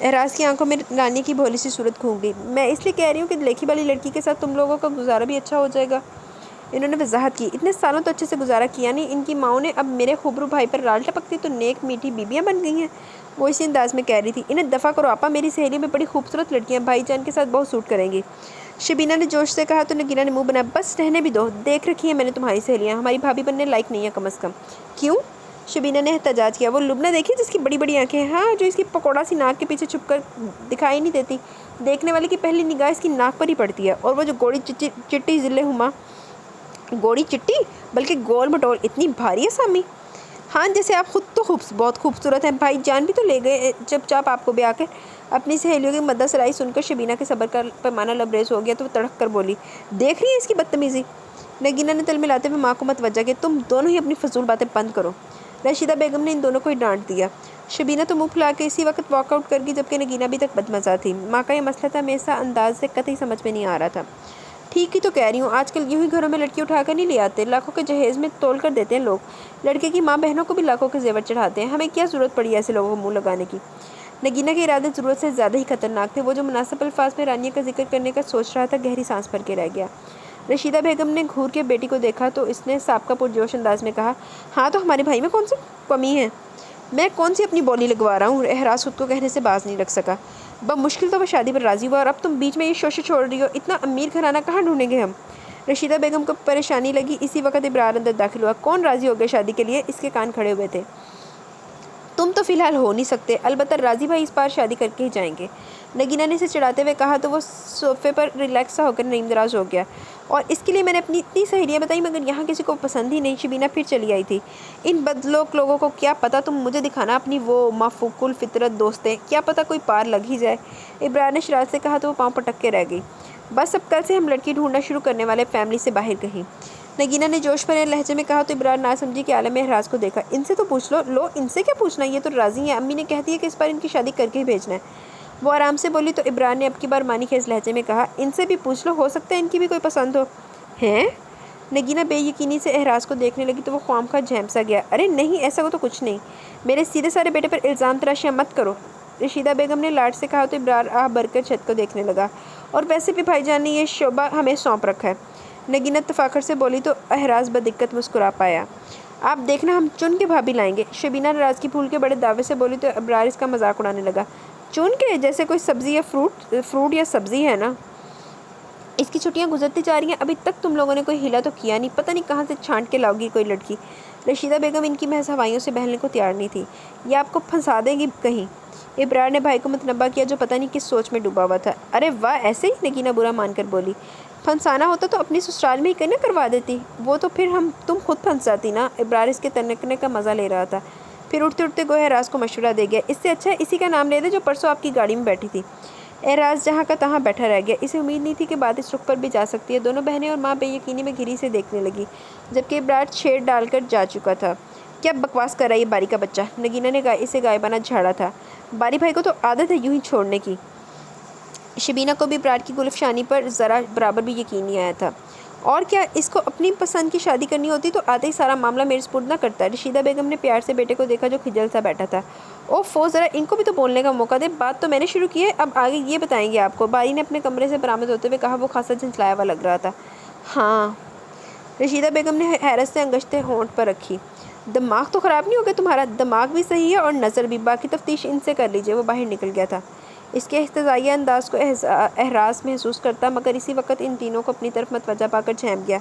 احراز کی آنکھوں میں رانی کی بھولی سی صورت گھوم گئی۔ میں اس لیے کہہ رہی ہوں کہ لیکھی والی لڑکی کے ساتھ تم لوگوں کا گزارا بھی اچھا ہو جائے گا۔ انہوں نے وضاحت کی۔ اتنے سالوں تو اچھے سے گزارا کیا نہیں، ان کی ماؤں نے اب میرے خبرو بھائی پر رال ٹپکتی تو نیک میٹھی بیبیاں بن گئی ہیں۔ وہ اسی انداز میں کہہ رہی تھی۔ انہیں دفع کرو آپا، میری سہیلیوں میں بڑی خوبصورت لڑکیاں بھائی جان کے ساتھ بہت سوٹ کریں گی۔ شبینہ نے جوش سے کہا تو نگینہ نے منہ بنایا۔ بس رہنے بھی دو، دیکھ رکھی ہیں میں نے تمہاری سہیلیاں، ہماری بھابھی بننے لائق نہیں ہے کم از کم۔ کیوں؟ شبینہ نے احتجاج کیا۔ وہ لبنہ دیکھی جس کی بڑی بڑی آنکھیں ہیں، ہاں، جو اس کی پکوڑا سی ناک کے پیچھے چھپ کر دکھائی نہیں دیتی، دیکھنے والے کی پہلی نگاہ اس کی ناک پر ہی پڑتی ہے۔ اور وہ جو گوڑی چٹی ذل ہما، گوڑی چٹی بلکہ گول مٹول، اتنی بھاری ہے سامی۔ ہاں، جیسے آپ خود تو بہت خوبصورت ہیں، بھائی جان بھی تو لے گئے جب چاپ آپ کو بیاہ کر۔ اپنی سہیلیوں کی مدح سرائی سن کر شبینہ کے صبر کا پیمانہ لبریز ہو گیا تو وہ تڑک کر بولی۔ دیکھ رہی ہیں اس کی بدتمیزی؟ نگینہ نے تل ملاتے ہوئے ماں کو متوجہ کیا۔ تم دونوں ہی اپنی فضول باتیں بند کرو۔ رشیدہ بیگم نے ان دونوں کو ہی ڈانٹ دیا۔ شبینہ تو منہ پھلا کے اسی وقت واک آؤٹ کر گئی جبکہ نگینہ ابھی تک بدمزہ تھی۔ ماں کا یہ مسئلہ تھا، میسا انداز سے قطعی سمجھ میں نہیں آ رہا تھا۔ ٹھیک ہی تو کہہ رہی ہوں، آج کل یوں ہی گھروں میں لڑکی اٹھا کر نہیں لے آتے، لاکھوں کے جہیز میں تول کر دیتے ہیں لوگ۔ لڑکے کی ماں بہنوں کو بھی لاکھوں کے زیور چڑھاتے ہیں، ہمیں کیا ضرورت پڑی ایسے لوگوں کو منہ لگانے کی۔ نگینہ کے ارادے ضرورت سے زیادہ ہی خطرناک تھے۔ وہ جو مناسب الفاظ میں رانیہ کا ذکر کرنے کا سوچ رہا تھا، گہری سانس بھر کے رہ گیا۔ رشیدہ بیگم نے گھور کے بیٹی کو دیکھا تو اس نے سابقہ پرجوش انداز میں کہا۔ ہاں تو ہمارے بھائی میں کون سی کمی ہے؟ میں کون سی اپنی بولی لگوا رہا ہوں؟ احراز خود کو کہنے سے باز نہیں رکھ سکا۔ بمشکل تو وہ شادی پر راضی ہوا اور اب تم بیچ میں یہ شوشے چھوڑ رہی ہو، اتنا امیر گھرانہ کہاں ڈھونڈیں گے ہم؟ رشیدہ بیگم کو پریشانی لگی، اسی وقت ابرار اندر داخل ہوا۔ کون راضی ہو گئے شادی کے لیے؟ اس کے کان کھڑے ہوئے تھے۔ تم تو فی الحال ہو نہیں سکتے، البتہ راضی بھائی اس بار شادی کر کے ہی جائیں گے۔ نگینہ نے اسے چڑھاتے ہوئے کہا تو وہ صوفے پر ریلیکس سا ہو کر نیم دراز ہو گیا۔ اور اس کے لیے میں نے اپنی اتنی سہیلیاں بتائیں مگر یہاں کسی کو پسند ہی نہیں۔ شبینہ پھر چلی آئی تھی۔ ان بدلوک لوگوں کو کیا پتہ، تم مجھے دکھانا اپنی وہ مافوق الفطرت دوستیں، کیا پتہ کوئی پار لگ ہی جائے۔ ابرار نے شرارت سے کہا تو وہ پاؤں پٹک کے رہ گئی۔ بس اب کل سے ہم لڑکی ڈھونڈنا شروع کرنے والے، فیملی سے باہر کہیں۔ نگینہ نے جوش بھرے لہجے میں کہا تو ابرار ناسمجھی کے عالم میں احراز کو دیکھا۔ ان سے تو پوچھ لو۔ لو ان سے کیا پوچھنا، یہ تو راضی ہیں، امی نے کہتی ہے کہ اس بار ان کی شادی کر کے ہی بھیجنا ہے۔ وہ آرام سے بولی تو ابرار نے اب کی بار معنی خیز لہجے میں کہا۔ ان سے بھی پوچھ لو، ہو سکتا ہے ان کی بھی کوئی پسند ہو۔ ہیں؟ نگینہ بے یقینی سے احراز کو دیکھنے لگی تو وہ خواہ جھیم سا گیا۔ ارے نہیں، ایسا تو کچھ نہیں، میرے سیدھے سارے بیٹے پر الزام تراشیاں مت کرو، رشیدہ بیگم نے لاڈ سے کہا تو ابرار آہ بھر کر چھت کو دیکھنے لگا۔ اور ویسے بھی بھائی جان نے یہ شعبہ ہمیں سونپ رکھا ہے۔ نگینہ تفاخر سے بولی تو احراز بدقت مسکرا پایا۔ آپ دیکھنا ہم چن کے بھابھی لائیں گے، شبینہ ناراض کی پھول کے بڑے دعوے سے بولی تو ابرار اس کا مذاق اڑانے لگا۔ چن کے؟ جیسے کوئی سبزی یا فروٹ یا سبزی ہے نا۔ اس کی چھٹیاں گزرتی جا رہی ہیں، ابھی تک تم لوگوں نے کوئی ہلا تو کیا نہیں، پتہ نہیں کہاں سے چھانٹ کے لاؤ گی کوئی لڑکی۔ رشیدہ بیگم ان کی محض ہوائیوں سے بہلنے کو تیار نہیں تھی۔ یہ آپ کو پھنسا دیں گی کہیں، ابرار نے بھائی کو متنبہ کیا جو پتہ نہیں کس سوچ میں ڈوبا ہوا تھا۔ ارے واہ، ایسے ہی؟ نگینہ برا مان کر بولی۔ پھنسانا ہوتا تو اپنی سسرال میں ہی کروا دیتی، وہ تو پھر تم خود پھنس جاتی نا۔ ابرار اس کے تنکنے کا مزہ لے رہا تھا، پھر اٹھتے اٹھتے گویا احراز کو مشورہ دے گیا۔ اس سے اچھا ہے اسی کا نام لے دے جو پرسوں آپ کی گاڑی میں بیٹھی تھی۔ احراز جہاں کا تہاں بیٹھا رہ گیا، اسے امید نہیں تھی کہ بات اس رخ پر بھی جا سکتی ہے۔ دونوں بہنیں اور ماں بے یقینی میں گھری سے دیکھنے لگی جبکہ ابرار چھیڑ ڈال کر جا چکا تھا۔ کیا بکواس کر رہا ہے یہ باری کا بچہ، نگینہ نے اسے غائبانہ جھاڑا تھا۔ باری بھائی کو تو عادت ہے یوں ہی چھوڑنے کی۔ شبینہ کو بھی ابرار کی گلفشانی پر ذرا برابر بھی یقین نہیں آیا تھا۔ اور کیا اس کو اپنی پسند کی شادی کرنی ہوتی تو آتے ہی سارا معاملہ میرے سپرد نہ کرتا۔ رشیدہ بیگم نے پیار سے بیٹے کو دیکھا جو کھجل سا بیٹھا تھا۔ اوفو، ذرا ان کو بھی تو بولنے کا موقع دے، بات تو میں نے شروع کی ہے، اب آگے یہ بتائیں گے آپ کو، باری نے اپنے کمرے سے برآمد ہوتے ہوئے کہا۔ وہ خاصا جھنجھلایا ہوا لگ رہا تھا۔ ہاں، رشیدہ بیگم نے حیرت سے انگشتیں ہونٹ پر رکھی۔ دماغ تو خراب نہیں ہو گیا تمہارا؟ دماغ بھی صحیح ہے اور نظر بھی، باقی تفتیش ان سے کر لیجیے۔ وہ باہر نکل گیا تھا۔ اس کے احتجاجی انداز کو احراز محسوس کرتا مگر اسی وقت ان تینوں کو اپنی طرف متوجہ پا کر جھینپ گیا۔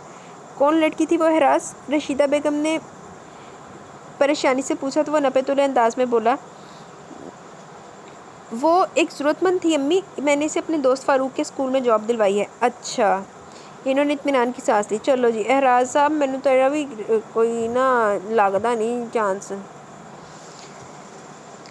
کون لڑکی تھی وہ احراز؟ رشیدہ بیگم نے پریشانی سے پوچھا تو وہ نپے تلے انداز میں بولا۔ وہ ایک ضرورت مند تھی امی، میں نے اسے اپنے دوست فاروق کے اسکول میں جاب دلوائی ہے۔ اچھا، انہوں نے اطمینان کی سانس لی۔ چلو جی احراز صاحب، مینوں تیرا بھی کوئی نہ لگدا نہیں چانس۔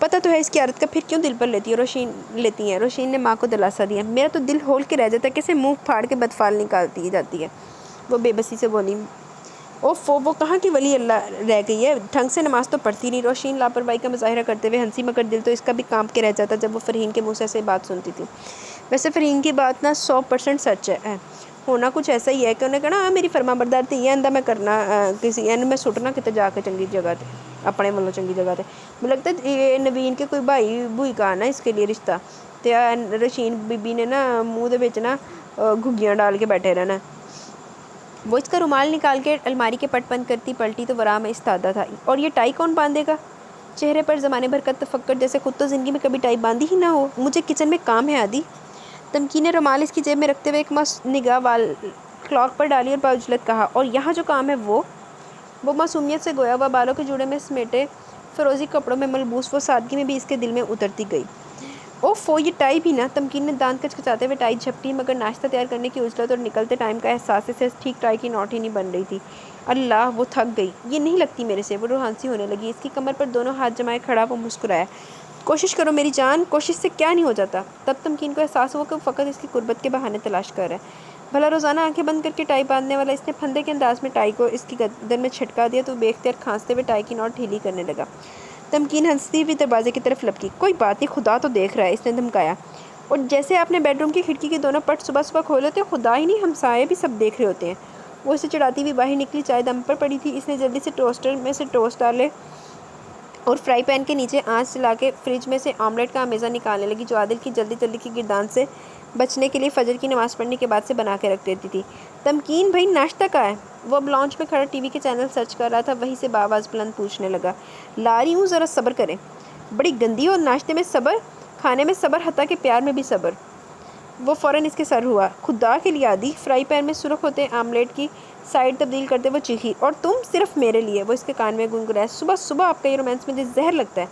پتہ تو ہے اس کی عادت کا، پھر کیوں دل پر لیتی ہے؟ روشین نے ماں کو دلاسا دیا۔ میرا تو دل ہول کے رہ جاتا ہے، کیسے منہ پھاڑ کے بدفال نکالتی جاتی ہے، وہ بے بسی سے بولی۔ اوفو، وہ کہاں کی ولی اللہ رہ گئی ہے، ڈھنگ سے نماز تو پڑھتی نہیں۔ روشین لاپرواہی کا مظاہرہ کرتے ہوئے ہنسی، مگر دل تو اس کا بھی کانپ کے رہ جاتا جب وہ فرحین کے منہ سے ایسے بات سنتی تھی۔ ویسے فرحین کی بات نا 100% سچ ہے، ہونا کچھ ایسا ہی ہے کہ انہیں کہنا میری فرما بردار تھی، یہ اندھا میں کرنا کسی میں سٹنا کتے جا کے چنگی جگہ تے اپنے ملو چنگی جگہ تے، مجھے لگتا ہے یہ نوین کے کوئی بھائی بھوئی کا نا اس کے لیے رشتہ، تے روشین بی بی نے نا منہ دے وچ نا گھگیاں ڈال کے بیٹھے رہنا۔ وہ اس کا رومال نکال کے الماری کے پٹ بند کرتی پلٹی تو ورا میں استادہ تھا۔ اور یہ ٹائی کون باندھے گا؟ چہرے پر زمانے بھر کا تفکر، جیسے خود تو زندگی میں کبھی ٹائی باندھی ہی نہ ہو۔ مجھے کچن میں کام ہے عادی۔ تمکین نے رومال اس کی جیب میں رکھتے ہوئے ایک نگاہ کلاک پر ڈالی اور باوجلت کہا، اور یہاں جو کام ہے وہ معصومیت سے گویا ہوا بالوں کے جوڑے میں سمیٹے فروزی کپڑوں میں ملبوس وہ سادگی میں بھی اس کے دل میں اترتی گئی۔ اوفو، یہ ٹائی بھی نا؟ تمکین نے دانت کچکچاتے ہوئے ٹائی جھپٹی، مگر ناشتہ تیار کرنے کی عجلت اور نکلتے ٹائم کا احساس سے ٹھیک ٹائی کی نوٹ ہی نہیں بن رہی تھی۔ اللہ، وہ تھک گئی، یہ نہیں لگتی میرے سے۔ وہ روحانسی ہونے لگی، اس کی کمر پر دونوں ہاتھ جمائے کھڑا وہ مسکرایا۔ کوشش کرو میری جان، کوشش سے کیا نہیں ہو جاتا۔ تب تمکین کو احساس ہوا کہ وہ فقط اس کی قربت کے بہانے تلاش کر رہا ہے۔ بھلا روزانہ آنکھیں بند کر کے ٹائی باندھنے والا اس نے پھندے کے انداز میں ٹائی کو اس کی گردن میں چھٹکا دیا تو بے اختیار کھانستے ہوئے ٹائی کی نوٹ ڈھیلی کرنے لگا۔ تمکین ہنستی ہوئی دروازے کی طرف لپکی۔ کوئی بات نہیں، خدا تو دیکھ رہا ہے، اس نے دھمکایا۔ اور جیسے آپ نے بیڈ روم کی کھڑکی کے دونوں پٹ صبح صبح کھولے ہوتے، خدا ہی نہیں ہمسائے بھی سب دیکھ رہے ہوتے ہیں۔ وہ اسے چڑھاتی ہوئی باہر نکلی، چائے دم پر پڑی تھی، اس نے جلدی سے ٹوسٹر میں سے ٹوسٹ ڈالے اور فرائی پین کے نیچے آنچ جلا کے فریج میں سے آملیٹ کا امیزہ نکالنے لگی، جو عادل کی جلدی جلدی کی گردان سے بچنے کے لیے فجر کی نماز پڑھنے کے بعد سے بنا کے رکھ دیتی تھی۔ تمکین بھائی، ناشتہ کہاں ہے؟ وہ اب لانچ میں کھڑا ٹی وی کے چینل سرچ کر رہا تھا، وہیں سے باواز بلند پوچھنے لگا۔ لا رہی ہوں، ذرا صبر کریں۔ بڑی گندی ہو، ناشتے میں صبر، کھانے میں صبر، حتیٰ کہ پیار میں بھی صبر۔ وہ فوراً اس کے سر ہوا۔ خدا کے لیے عادی، فرائی پین میں سرخ ہوتے آملیٹ کی سائڈ تبدیل کرتے وہ چیخی، اور تم صرف میرے لیے۔ وہ اس کے کان میں گنگنایا۔ صبح صبح آپ کا یہ رومانس مجھے زہر لگتا ہے۔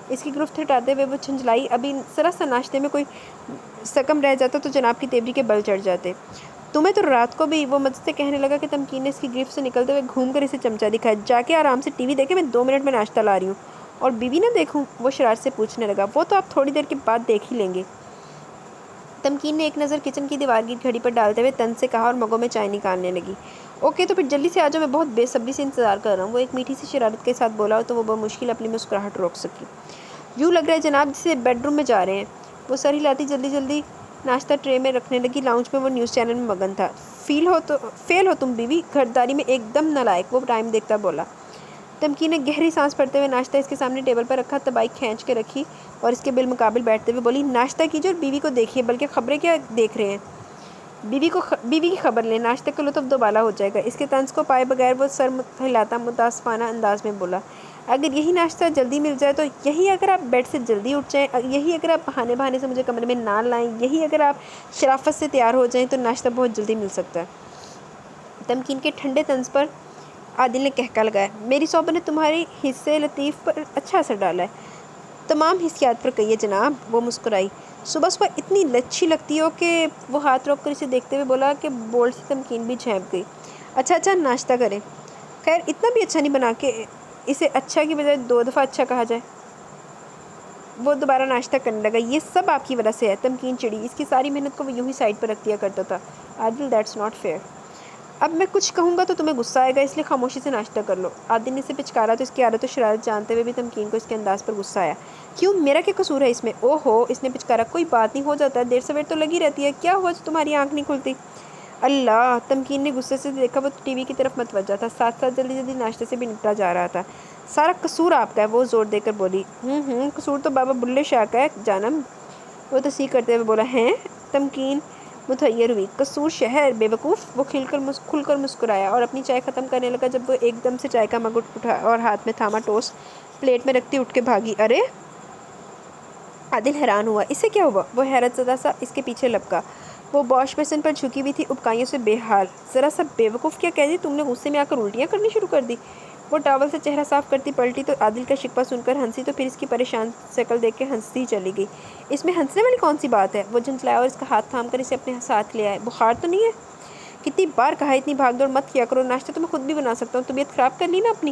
اس کی گرفت ہٹاتے ہوئے وہ جھنجھلائی، ابھی ذرا سا ناشتے میں کوئی سکم رہ جاتا تو جناب کی تیوری کے بل چڑھ جاتے۔ تمہیں تو رات کو بھی، وہ مزے سے کہنے لگا کہ تمکین نے اس کی گرفت سے نکلتے ہوئے گھوم کر اسے چمچہ دکھایا۔ جا کے آرام سے ٹی وی دیکھے، میں 2 منٹ میں ناشتہ لا رہی ہوں۔ اور بیوی نہ دیکھوں؟ وہ شرارت سے پوچھنے لگا۔ وہ تو آپ تھوڑی دیر کے بعد دیکھ ہی لیں گے۔ تمکین نے ایک نظر کچن کی دیوار کی گھڑی پر ڈالتے ہوئے طنز سے کہا اور مگوں میں چائے نکالنے لگی۔ اوکے، تو پھر جلدی سے آ جاؤ، میں بہت بے صبری سے انتظار کر رہا ہوں۔ وہ ایک میٹھی سی شرارت کے ساتھ بولا تو وہ بمشکل اپنی مسکراہٹ روک سکی۔ یوں لگ رہا ہے جناب جسے بیڈ روم میں جا رہے ہیں۔ وہ سر ہلاتی جلدی جلدی ناشتہ ٹرے میں رکھنے لگی۔ لاؤنج میں وہ نیوز چینل میں مگن تھا۔ فیل ہو تم بیوی، گھرداری میں ایک دم نالائق، وہ ٹائم دیکھتا بولا۔ تمکین نے گہری سانس پڑتے ہوئے ناشتہ اس کے سامنے ٹیبل پر رکھا، تبائی کھینچ کے رکھی اور اس کے بالمقابل بیٹھتے ہوئے بولی، ناشتہ کیجیے اور بیوی کو دیکھیے، بلکہ خبریں کیا دیکھ رہے ہیں، بیوی کی خبر لیں، ناشتے کا لطف دوبالا ہو جائے گا۔ اس کے طنز کو پائے بغیر وہ سر ہلاتا متاسفانہ انداز میں بولا، اگر یہی ناشتہ جلدی مل جائے تو، یہی اگر آپ بیڈ سے جلدی اٹھ جائیں، یہی اگر آپ بہانے سے مجھے کمرے میں نہ لائیں، یہی اگر آپ شرافت سے تیار ہو جائیں تو ناشتہ بہت جلدی مل سکتا ہے۔ تمکین کے ٹھنڈے طنز پر عادل نے کہکا لگایا، میری صحبت نے تمہاری حس لطیف پر اچھا اثر ڈالا ہے۔ تمام حسیات پر کہیے جناب، وہ مسکرائی۔ صبح صبح اتنی لچھی لگتی ہو کہ، وہ ہاتھ روک کر اسے دیکھتے ہوئے بولا کہ بولڈ سی تمکین بھی جھینپ گئی۔ اچھا ناشتہ کریں، خیر اتنا بھی اچھا نہیں بنا کہ اسے اچھا کی بجائے 2 دفعہ اچھا کہا جائے۔ وہ دوبارہ ناشتہ کرنے لگا۔ یہ سب آپ کی وجہ سے ہے، تمکین چڑی، اس کی ساری محنت کو وہ یوں ہی سائڈ پر رکھ دیا کرتا تھا۔ عادل، دیٹس ناٹ فیئر۔ اب میں کچھ کہوں گا تو تمہیں غصہ آئے گا، اس لیے خاموشی سے ناشتہ کر لو۔ عادل نے اسے پچکارا تو اس کی عادت و شرارت جانتے ہوئے بھی تمکین کو اس کے انداز پر غصہ آیا۔ کیوں، میرا کیا قصور ہے اس میں؟ اوہ ہو، اس نے پچکارا، کوئی بات نہیں، ہو جاتا ہے، دیر سویر تو لگی رہتی ہے، کیا ہوا جو تمہاری آنکھ نہیں کھلتی؟ اللہ، تمکین نے غصے سے دیکھا، وہ ٹی وی کی طرف متوجہ تھا، ساتھ ساتھ جلدی جلدی ناشتے سے بھی نپٹا جا رہا تھا۔ سارا قصور آپ کا ہے، وہ زور دے کر بولی۔ قصور تو بابا بلے شاہ کا ہے جانم، وہ تصحیح کرتے ہوئے بولا۔ ہیں؟ تمکین متحیر ہوئی۔ قصور شہر، بے وقوف، وہ کھل کر مسکرایا اور اپنی چائے ختم کرنے لگا جب وہ ایک دم سے چائے کا مگ اٹھا اور ہاتھ میں تھاما ٹوسٹ پلیٹ میں رکھتی اٹھ کے بھاگی۔ ارے! عادل حیران ہوا، اس سے کیا ہوا؟ وہ حیرت زدہ سا اس کے پیچھے لپکا۔ وہ واش بیسن پر جھکی ہوئی تھی، ابکائیوں سے بے حال۔ ذرا سا بے وقوف کیا کہہ دی تم نے؟ غصے میں آ کر الٹیاں کرنی شروع کر دی۔ وہ ٹاول سے چہرہ صاف کرتی پلٹی تو عادل کا شکوہ سن کر ہنسی، تو پھر اس کی پریشان شکل دیکھ کے ہنستی چلی گئی۔ اس میں ہنسنے والی کون سی بات ہے؟ وہ جھنجھلایا اور اس کا ہاتھ تھام کر اسے اپنے ساتھ لے آئے۔ بخار تو نہیں ہے؟ کتنی بار کہا اتنی بھاگ دوڑ مت کیا کرو، ناشتہ تو میں خود بھی بنا سکتا ہوں، طبیعت خراب کر لی نا اپنی۔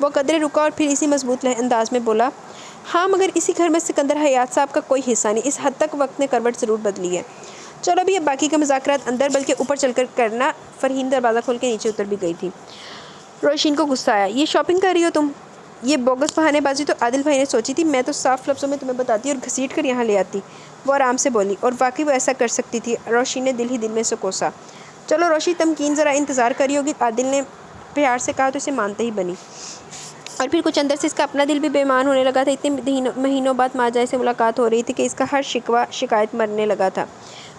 وہ قدرے رکا اور پھر اسی مضبوط انداز میں بولا، ہاں مگر اسی گھر میں سکندر حیات صاحب کا کوئی حصہ نہیں، اس حد تک وقت نے کروٹ ضرور بدلی ہے۔ چلو اب باقی کا مذاکرات اندر بلکہ اوپر چل کر کرنا۔ فرحین دروازہ کھول کے نیچے اتر بھی گئی تھی۔ روشین کو غصہ آیا، یہ شاپنگ کر رہی ہو تم؟ یہ بوگس بہانے بازی تو عادل بھائی نے سوچی تھی، میں تو صاف لفظوں میں تمہیں بتاتی اور گھسیٹ کر یہاں لے آتی۔ وہ آرام سے بولی، اور واقعی وہ ایسا کر سکتی تھی۔ روشین نے دل ہی دل میں سے کوسا، چلو روشی تمکین ذرا انتظار کری ہوگی، عادل نے پیار سے کہا تو اسے مانتے ہی بنی۔ اور پھر کچھ اندر سے اس کا اپنا دل بھی بے ایمان ہونے لگا تھا۔ اتنے مہینوں بعد ماجائے سے ملاقات ہو رہی تھی کہ اس کا ہر شکوہ شکایت مرنے لگا تھا۔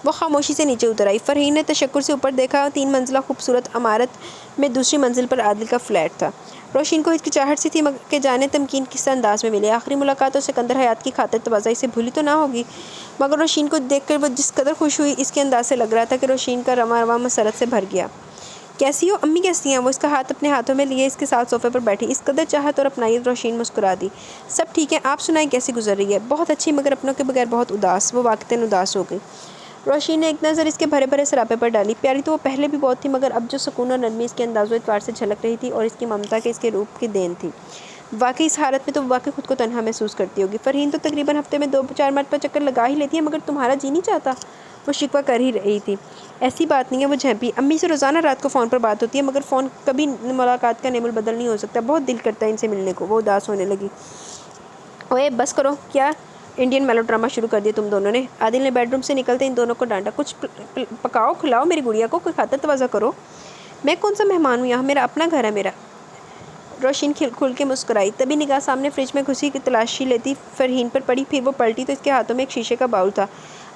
وہ خاموشی سے نیچے اتر آئی۔ فرحین نے تشکر سے اوپر دیکھا، 3 منزلہ خوبصورت عمارت میں دوسری منزل پر عادل کا فلیٹ تھا۔ روشین کو ہچکچاہٹ سی تھی کہ جانے تمکین کس انداز میں ملے، آخری ملاقات اور سکندر حیات کی خاطر تواضع اسے بھولی تو نہ ہوگی، مگر روشین کو دیکھ کر وہ جس قدر خوش ہوئی اس کے انداز سے لگ رہا تھا کہ روشین کا رواں رواں مسرت سے بھر گیا۔ کیسی ہو امی؟ کیسی ہیں؟ وہ اس کا ہاتھ اپنے ہاتھوں میں لیے اس کے ساتھ صوفے پر بیٹھی، اس قدر چاہت اور اپنائیت۔ روشین مسکرا دی، سب ٹھیک ہے، آپ سنائیں کیسی گزر رہی ہے؟ بہت اچھی، مگر اپنوں کے بغیر بہت اداس۔ وہ واقعتاً اداس ہو گئی۔ روشین نے ایک نظر اس کے بھرے بھرے سراپے پر ڈالی۔ پیاری تو وہ پہلے بھی بہت تھی، مگر اب جو سکون اور نرمی اس کے انداز و اعتبار سے جھلک رہی تھی اور اس کی ممتا کے اس کے روپ کی دین تھی، واقعی اس حالت میں تو واقعی خود کو تنہا محسوس کرتی ہوگی۔ فرحین تو تقریباً ہفتے میں 2-4 مرتبہ چکر لگا ہی لیتی ہے، مگر تمہارا جی نہیں چاہتا؟ وہ شکوہ کر ہی رہی تھی۔ ایسی بات نہیں ہے، وہ جھیپی، امی سے روزانہ رات کو فون پر بات ہوتی ہے، مگر فون کبھی ملاقات کا نعم البدل نہیں ہو سکتا، بہت دل کرتا ہے ان سے ملنے کو۔ وہ اداس ہونے لگی۔ اوئے بس کرو، کیا انڈین میلو ڈرامہ شروع کر دیا تم دونوں نے؟ عادل نے بیڈ روم سے نکلتے ان دونوں کو ڈانٹا، کچھ پکاؤ کھلاؤ میری گڑیا کو، کوئی خاطر تواضع کرو۔ میں کون سا مہمان ہوں یہاں؟ میرا اپنا گھر ہے میرا۔ روشین کھل کے مسکرائی، تبھی نگاہ سامنے فریج میں گھسی کی تلاشی لیتی فرحین پر پڑی، پھر وہ پلٹی تو اس کے ہاتھوں میں ایک شیشے کا باؤل تھا۔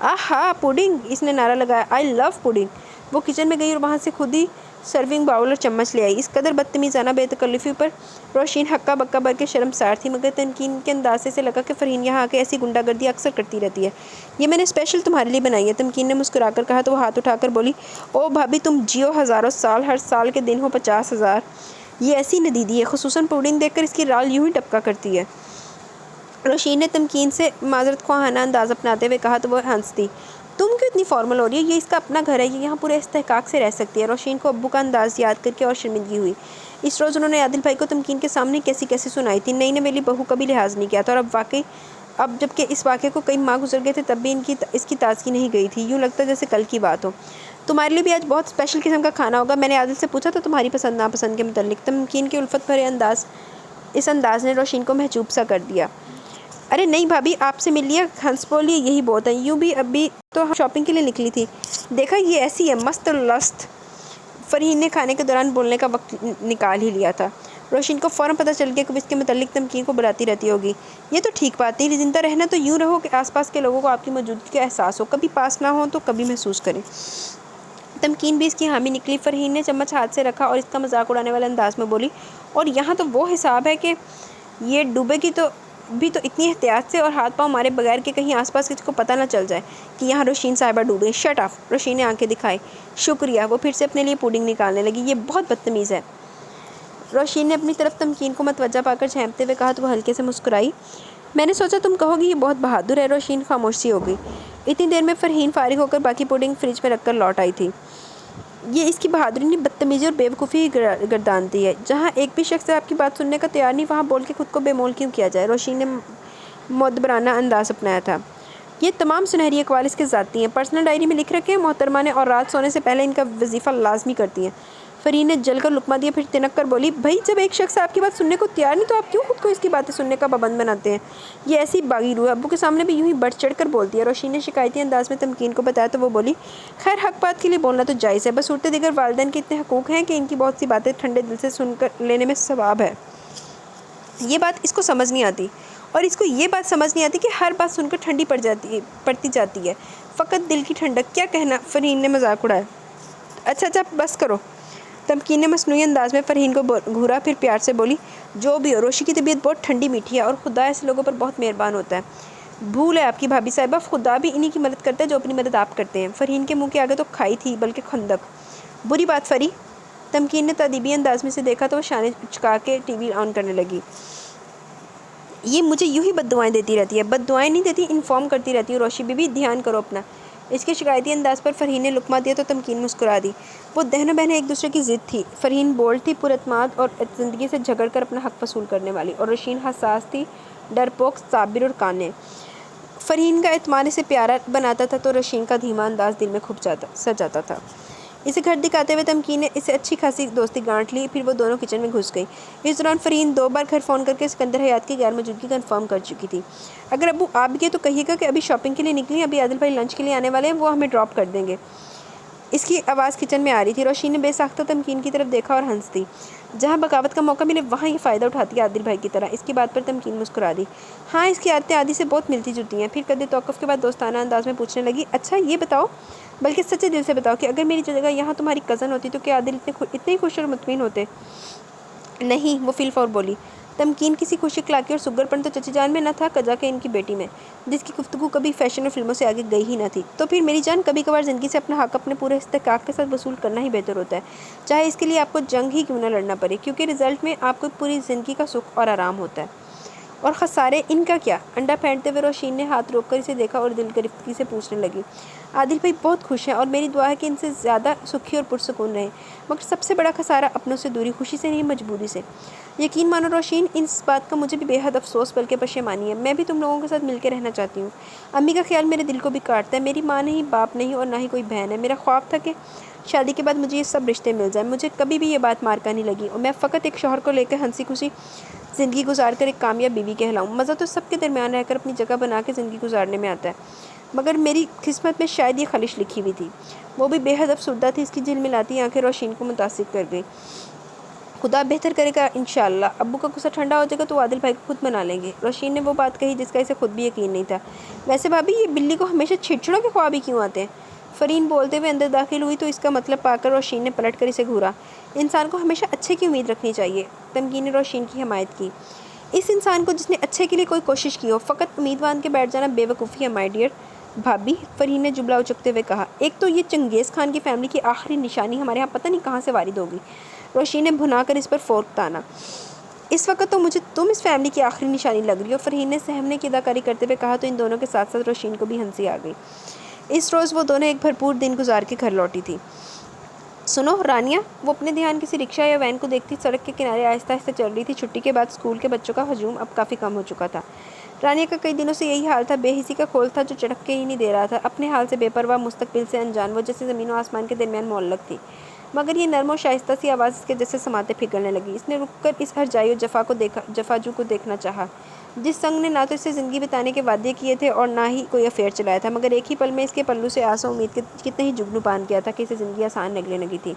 آہا پوڈنگ! اس نے نعرہ لگایا، آئی لو پوڈنگ! وہ کچن میں گئی اور وہاں سے خود ہی سرونگ باؤل اور چمچ لے آئی۔ اس قدر بدتمیزانہ بے تکلفی پر روشین ہکا بکا بھر کے شرمسار تھی، مگر تنقید کے انداز سے لگا کہ فرحین یہاں آ کے ایسی گنڈا گردی اکثر کرتی رہتی ہے۔ یہ میں نے اسپیشل تمہارے لیے بنائی ہے، تمکین نے مسکرا کر کہا تو وہ ہاتھ اٹھا کر بولی، او بھابھی تم جیو ہزاروں سال، ہر سال کے دن ہو 50,000۔ یہ ایسی ندیدی ہے، خصوصاً پوڈنگ دیکھ کر اس کی رال یوں ہی ٹپکا کرتی ہے۔ روشین نے تمکین سے معذرت خواہانہ انداز اپناتے ہوئے کہا تو وہ ہنس دی، تم کیوں اتنی فارمل ہو رہی ہے؟ یہ اس کا اپنا گھر ہے، یہ یہاں پورے استحقاق سے رہ سکتی ہے۔ روشین کو ابو کا انداز یاد کر کے اور شرمندگی ہوئی۔ اس روز انہوں نے عادل بھائی کو تمکین کے سامنے کیسی کیسی سنائی تھی، نئی نویلی بہو کا بھی لحاظ نہیں کیا تھا، اور اب جبکہ اس واقعے کو کئی ماہ گزر گئے تھے تب بھی اس کی تازگی نہیں گئی تھی، یوں لگتا جیسے کل کی بات ہو۔ تمہارے لیے بھی آج بہت اسپیشل قسم کا کھانا ہوگا، میں نے عادل سے پوچھا تھا تمہاری پسند ناپسند کے متعلق۔ تمکین کے الفت بھرے اس انداز نے روشین کو محجوب سا کر دیا۔ ارے نہیں بھابھی، آپ سے مل لیا، ہنس بولی، یہی بہت ہے، یوں بھی ابھی تو شاپنگ کے لیے نکلی تھی، دیکھا یہ ایسی ہے مست لست۔ فرحین نے کھانے کے دوران بولنے کا وقت نکال ہی لیا تھا۔ روشین کو فوراً پتہ چل گیا کہ اس کے متعلق تمکین کو بلاتی رہتی ہوگی۔ یہ تو ٹھیک بات نہیں، زندہ رہنا تو یوں رہو کہ آس پاس کے لوگوں کو آپ کی موجودگی کا احساس ہو، کبھی پاس نہ ہو تو کبھی محسوس کریں۔ تمکین بھی اس کی حامی نکلی۔ فرحین نے چمچ ہاتھ سے رکھا اور اس کا مذاق اڑانے والے انداز میں بولی، اور یہاں تو وہ حساب ہے کہ یہ ڈوبے گی تو بھی تو اتنی احتیاط سے اور ہاتھ پاؤں مارے بغیر کہ کہیں آس پاس کسی کو پتہ نہ چل جائے کہ یہاں روشین صاحبہ ڈوب گئی۔ Shut up! روشین نے آنکھیں دکھائی۔ شکریہ۔ وہ پھر سے اپنے لیے پوڈنگ نکالنے لگی۔ یہ بہت بدتمیز ہے، روشین نے اپنی طرف تمکین کو متوجہ پا کر جھینپتے ہوئے کہا تو وہ ہلکے سے مسکرائی، میں نے سوچا تم کہو گی یہ بہت بہادر ہے۔ روشین خاموش سی ہو گئی۔ اتنی دیر میں فرحین فارغ ہو کر باقی پوڈنگ فریج میں رکھ کر لوٹ آئی تھی۔ یہ اس کی بہادری نہیں، بدتمیزی اور بیوقوفی ہی گردانتی ہے۔ جہاں ایک بھی شخص آپ کی بات سننے کا تیار نہیں، وہاں بول کے خود کو بے مول کیوں کیا جائے؟ روشین نے معتبرانہ انداز اپنایا تھا۔ یہ تمام سنہری اقوال اس کے ذاتی ہیں، پرسنل ڈائری میں لکھ رکھے ہیں، محترمہ نے، اور رات سونے سے پہلے ان کا وظیفہ لازمی کرتی ہیں۔ فرحین نے جل کر لقمہ دیا، پھر تنک کر بولی، بھائی جب ایک شخص آپ کی بات سننے کو تیار نہیں تو آپ کیوں خود کو اس کی باتیں سننے کا پابند بناتے ہیں؟ یہ ایسی باغی روح ہے، ابو کے سامنے بھی یوں ہی بڑھ چڑھ کر بولتی ہے۔ روشین نے شکایتی انداز میں تمکین کو بتایا تو وہ بولی، خیر حق بات کے لیے بولنا تو جائز ہے، بس صورت دیگر والدین کے اتنے حقوق ہیں کہ ان کی بہت سی باتیں ٹھنڈے دل سے سن کر لینے میں ثواب ہے۔ یہ بات اس کو سمجھ نہیں آتی، اور اس کو یہ بات سمجھ نہیں آتی کہ ہر بات سن کر ٹھنڈی پڑتی جاتی ہے، فقط دل کی ٹھنڈک، کیا کہنا؟ فرحین نے مذاق اڑایا۔ اچھا بس کرو۔ تمکین نے مصنوعی انداز میں فرحین کو گھورا، پھر پیار سے بولی، جو بھی ہو، روشی کی طبیعت بہت ٹھنڈی میٹھی ہے اور خدا ایسے لوگوں پر بہت مہربان ہوتا ہے۔ بھول ہے آپ کی بھابھی صاحبہ، خدا بھی انہی کی مدد کرتا ہے جو اپنی مدد آپ کرتے ہیں۔ فرحین کے منہ کے آگے تو کھائی تھی بلکہ خندق۔ بری بات فری۔ تمکین نے تادیبی انداز میں سے دیکھا تو وہ شانے چکا کے ٹی وی آن کرنے لگی۔ یہ مجھے یوں ہی بد دعائیں دیتی رہتی ہے۔ بد دعائیں نہیں دیتی، انفارم کرتی رہتی ہے۔ روشی بی بی دھیان کرو اپنا، اس کے شکایتی انداز پر فرحین نے لقمہ دیا تو تمکین مسکرا دی۔ وہ دہنوں بہنیں ایک دوسرے کی ضد تھی۔ فرحین بولڈ تھی، پراعتماد اور زندگی سے جھگڑ کر اپنا حق وصول کرنے والی، اور رشین حساس تھی، ڈرپوک، صابر اور کانے۔ فرحین کا اعتماد اسے پیارا بناتا تھا تو رشین کا دھیما انداز دل میں خوب سجاتا تھا۔ اسے گھر دکھاتے ہوئے تمکین نے اسے اچھی خاصی دوستی گانٹ لی، پھر وہ دونوں کچن میں گھس گئی۔ اس دوران فرحین 2 بار گھر فون کر کے اسکندر حیات کی غیر موجودگی کنفرم کر چکی تھی۔ اگر ابو آپ گئے تو کہیے گا کہ ابھی شاپنگ کے لیے نکلی ہیں، ابھی عادل بھائی لنچ کے لیے آنے والے ہیں، وہ ہمیں ڈراپ کر دیں گے۔ اس کی آواز کچن میں آ رہی تھی۔ روشین نے بے ساختہ تمکین کی طرف دیکھا اور ہنس دی۔ جہاں بغاوت کا موقع ملے وہاں یہ فائدہ اٹھاتی ہے عادل بھائی کی طرح۔ اس کی بات پر تمکین مسکرا دی۔ ہاں، اس کی عادتیں عادی سے بہت ملتی جلتی ہیں۔ پھر قدر توقف کے بعد دوستانہ انداز میں پوچھنے لگی، اچھا یہ بتاؤ، بلکہ سچے دل سے بتاؤ کہ اگر میری جگہ یہاں تمہاری کزن ہوتی تو کیا عادل اتنے ہی خوش اور مطمئن ہوتے؟ نہیں، وہ فی الفور بولی۔ تمکین کسی خوش اخلاقی اور سگر پن تو چچی جان میں نہ تھا، کجا کہ ان کی بیٹی میں، جس کی گفتگو کبھی فیشن اور فلموں سے آگے گئی ہی نہ تھی۔ تو پھر میری جان، کبھی کبھار زندگی سے اپنا حق اپنے پورے استحقاق کے ساتھ وصول کرنا ہی بہتر ہوتا ہے، چاہے اس کے لیے آپ کو جنگ ہی کیوں نہ لڑنا پڑے، کیونکہ رزلٹ میں آپ کو پوری زندگی کا سکھ اور آرام ہوتا ہے۔ اور خسارے ان کا کیا؟ انڈا پھینٹتے ہوئے روشین نے ہاتھ روک کر اسے دیکھا اور دل گرفتگی سے پوچھنے لگی۔ عادل بھائی بہت خوش ہیں اور میری دعا ہے کہ ان سے زیادہ سکھی اور پرسکون رہیں، مگر سب سے بڑا خسارہ اپنوں سے دوری، خوشی سے نہیں مجبوری سے۔ یقین مانو روشین، اس بات کا مجھے بھی بے حد افسوس بلکہ پشیمانی ہے۔ میں بھی تم لوگوں کے ساتھ مل کے رہنا چاہتی ہوں۔ امی کا خیال میرے دل کو بھی کاٹتا ہے۔ میری ماں نہیں، باپ نہیں اور نہ ہی کوئی بہن ہے۔ میرا خواب تھا کہ شادی کے بعد مجھے یہ سب رشتے مل جائیں۔ مجھے کبھی بھی یہ بات مارکا نہیں لگی اور میں فقط ایک شوہر کو لے کر ہنسی خوشی زندگی گزار کر ایک کامیاب بیوی کہلاؤں۔ مزہ تو سب کے درمیان رہ کر اپنی جگہ بنا کے زندگی گزارنے میں آتا ہے، مگر میری قسمت میں شاید یہ خلش لکھی ہوئی تھی۔ وہ بھی بے حد افسردہ تھی۔ اس کی جھلملاتی آنکھیں روشین کو متاثر کر گئی۔ خدا بہتر کرے گا انشاءاللہ۔ ابو کا غصہ ٹھنڈا ہو جائے گا تو عادل بھائی کو خود منا لیں گے۔ روشین نے وہ بات کہی جس کا اسے خود بھی یقین نہیں تھا۔ ویسے بھابی، یہ بلی کو ہمیشہ چھڑچھڑوں کے خواب ہی کیوں آتے ہیں؟ فرحین بولتے ہوئے اندر داخل ہوئی تو اس کا مطلب پا کر روشین نے پلٹ کر اسے گھورا۔ انسان کو ہمیشہ اچھے کی امید رکھنی چاہیے۔ تمکین نے روشین کی حمایت کی۔ اس انسان کو جس نے اچھے کے لیے کوئی کوشش کی ہو، فقط امید باندھ کے بیٹھ جانا بے وقوفی ہے مائی ڈیئر بھابی، فرحین نے جملہ اچکتے ہوئے کہا۔ ایک تو یہ چنگیز خان کی فیملی کی آخری نشانی ہمارے ہاں پتہ نہیں کہاں سے وارد ہوگی۔ روشین نے بھنا کر اس پر فورک تانا۔ اس وقت تو مجھے تم اس فیملی کی آخری نشانی لگ رہی ہو، فرحین نے سہمنے کی اداکاری کرتے ہوئے کہا تو ان دونوں کے ساتھ ساتھ روشین کو بھی ہنسی آ گئی۔ اس روز وہ دونوں ایک بھرپور دن گزار کے گھر لوٹی تھی۔ سنو رانیہ، وہ اپنے دھیان کسی رکشہ یا وین کو دیکھتی سڑک کے کنارے آہستہ آہستہ چل رہی تھی۔ چھٹی کے بعد اسکول کے بچوں کا ہجوم اب کافی کم ہو چکا تھا۔ رانیہ کا کئی دنوں سے یہی حال تھا، بے حسی کا کھول تھا جو چڑک کے ہی نہیں دے رہا تھا، اپنے حال سے بے پرواہ، مستقبل سے انجان، وہ جیسے زمین و آسمان کے درمیان معلق تھی۔ مگر یہ نرم و شائستہ سی آواز اس کے جیسے سماتے پھگلنے لگی۔ اس نے رک کر اس ہرجائی و جفاجو کو دیکھنا چاہا، جس سنگ نے نہ تو اسے زندگی بتانے کے وعدے کیے تھے اور نہ ہی کوئی افیئر چلایا تھا، مگر ایک ہی پل میں اس کے پلو سے آس و امید کے کتنے ہی جگنو باندھ گیا تھا کہ اسے زندگی آسان لگنے لگی تھی۔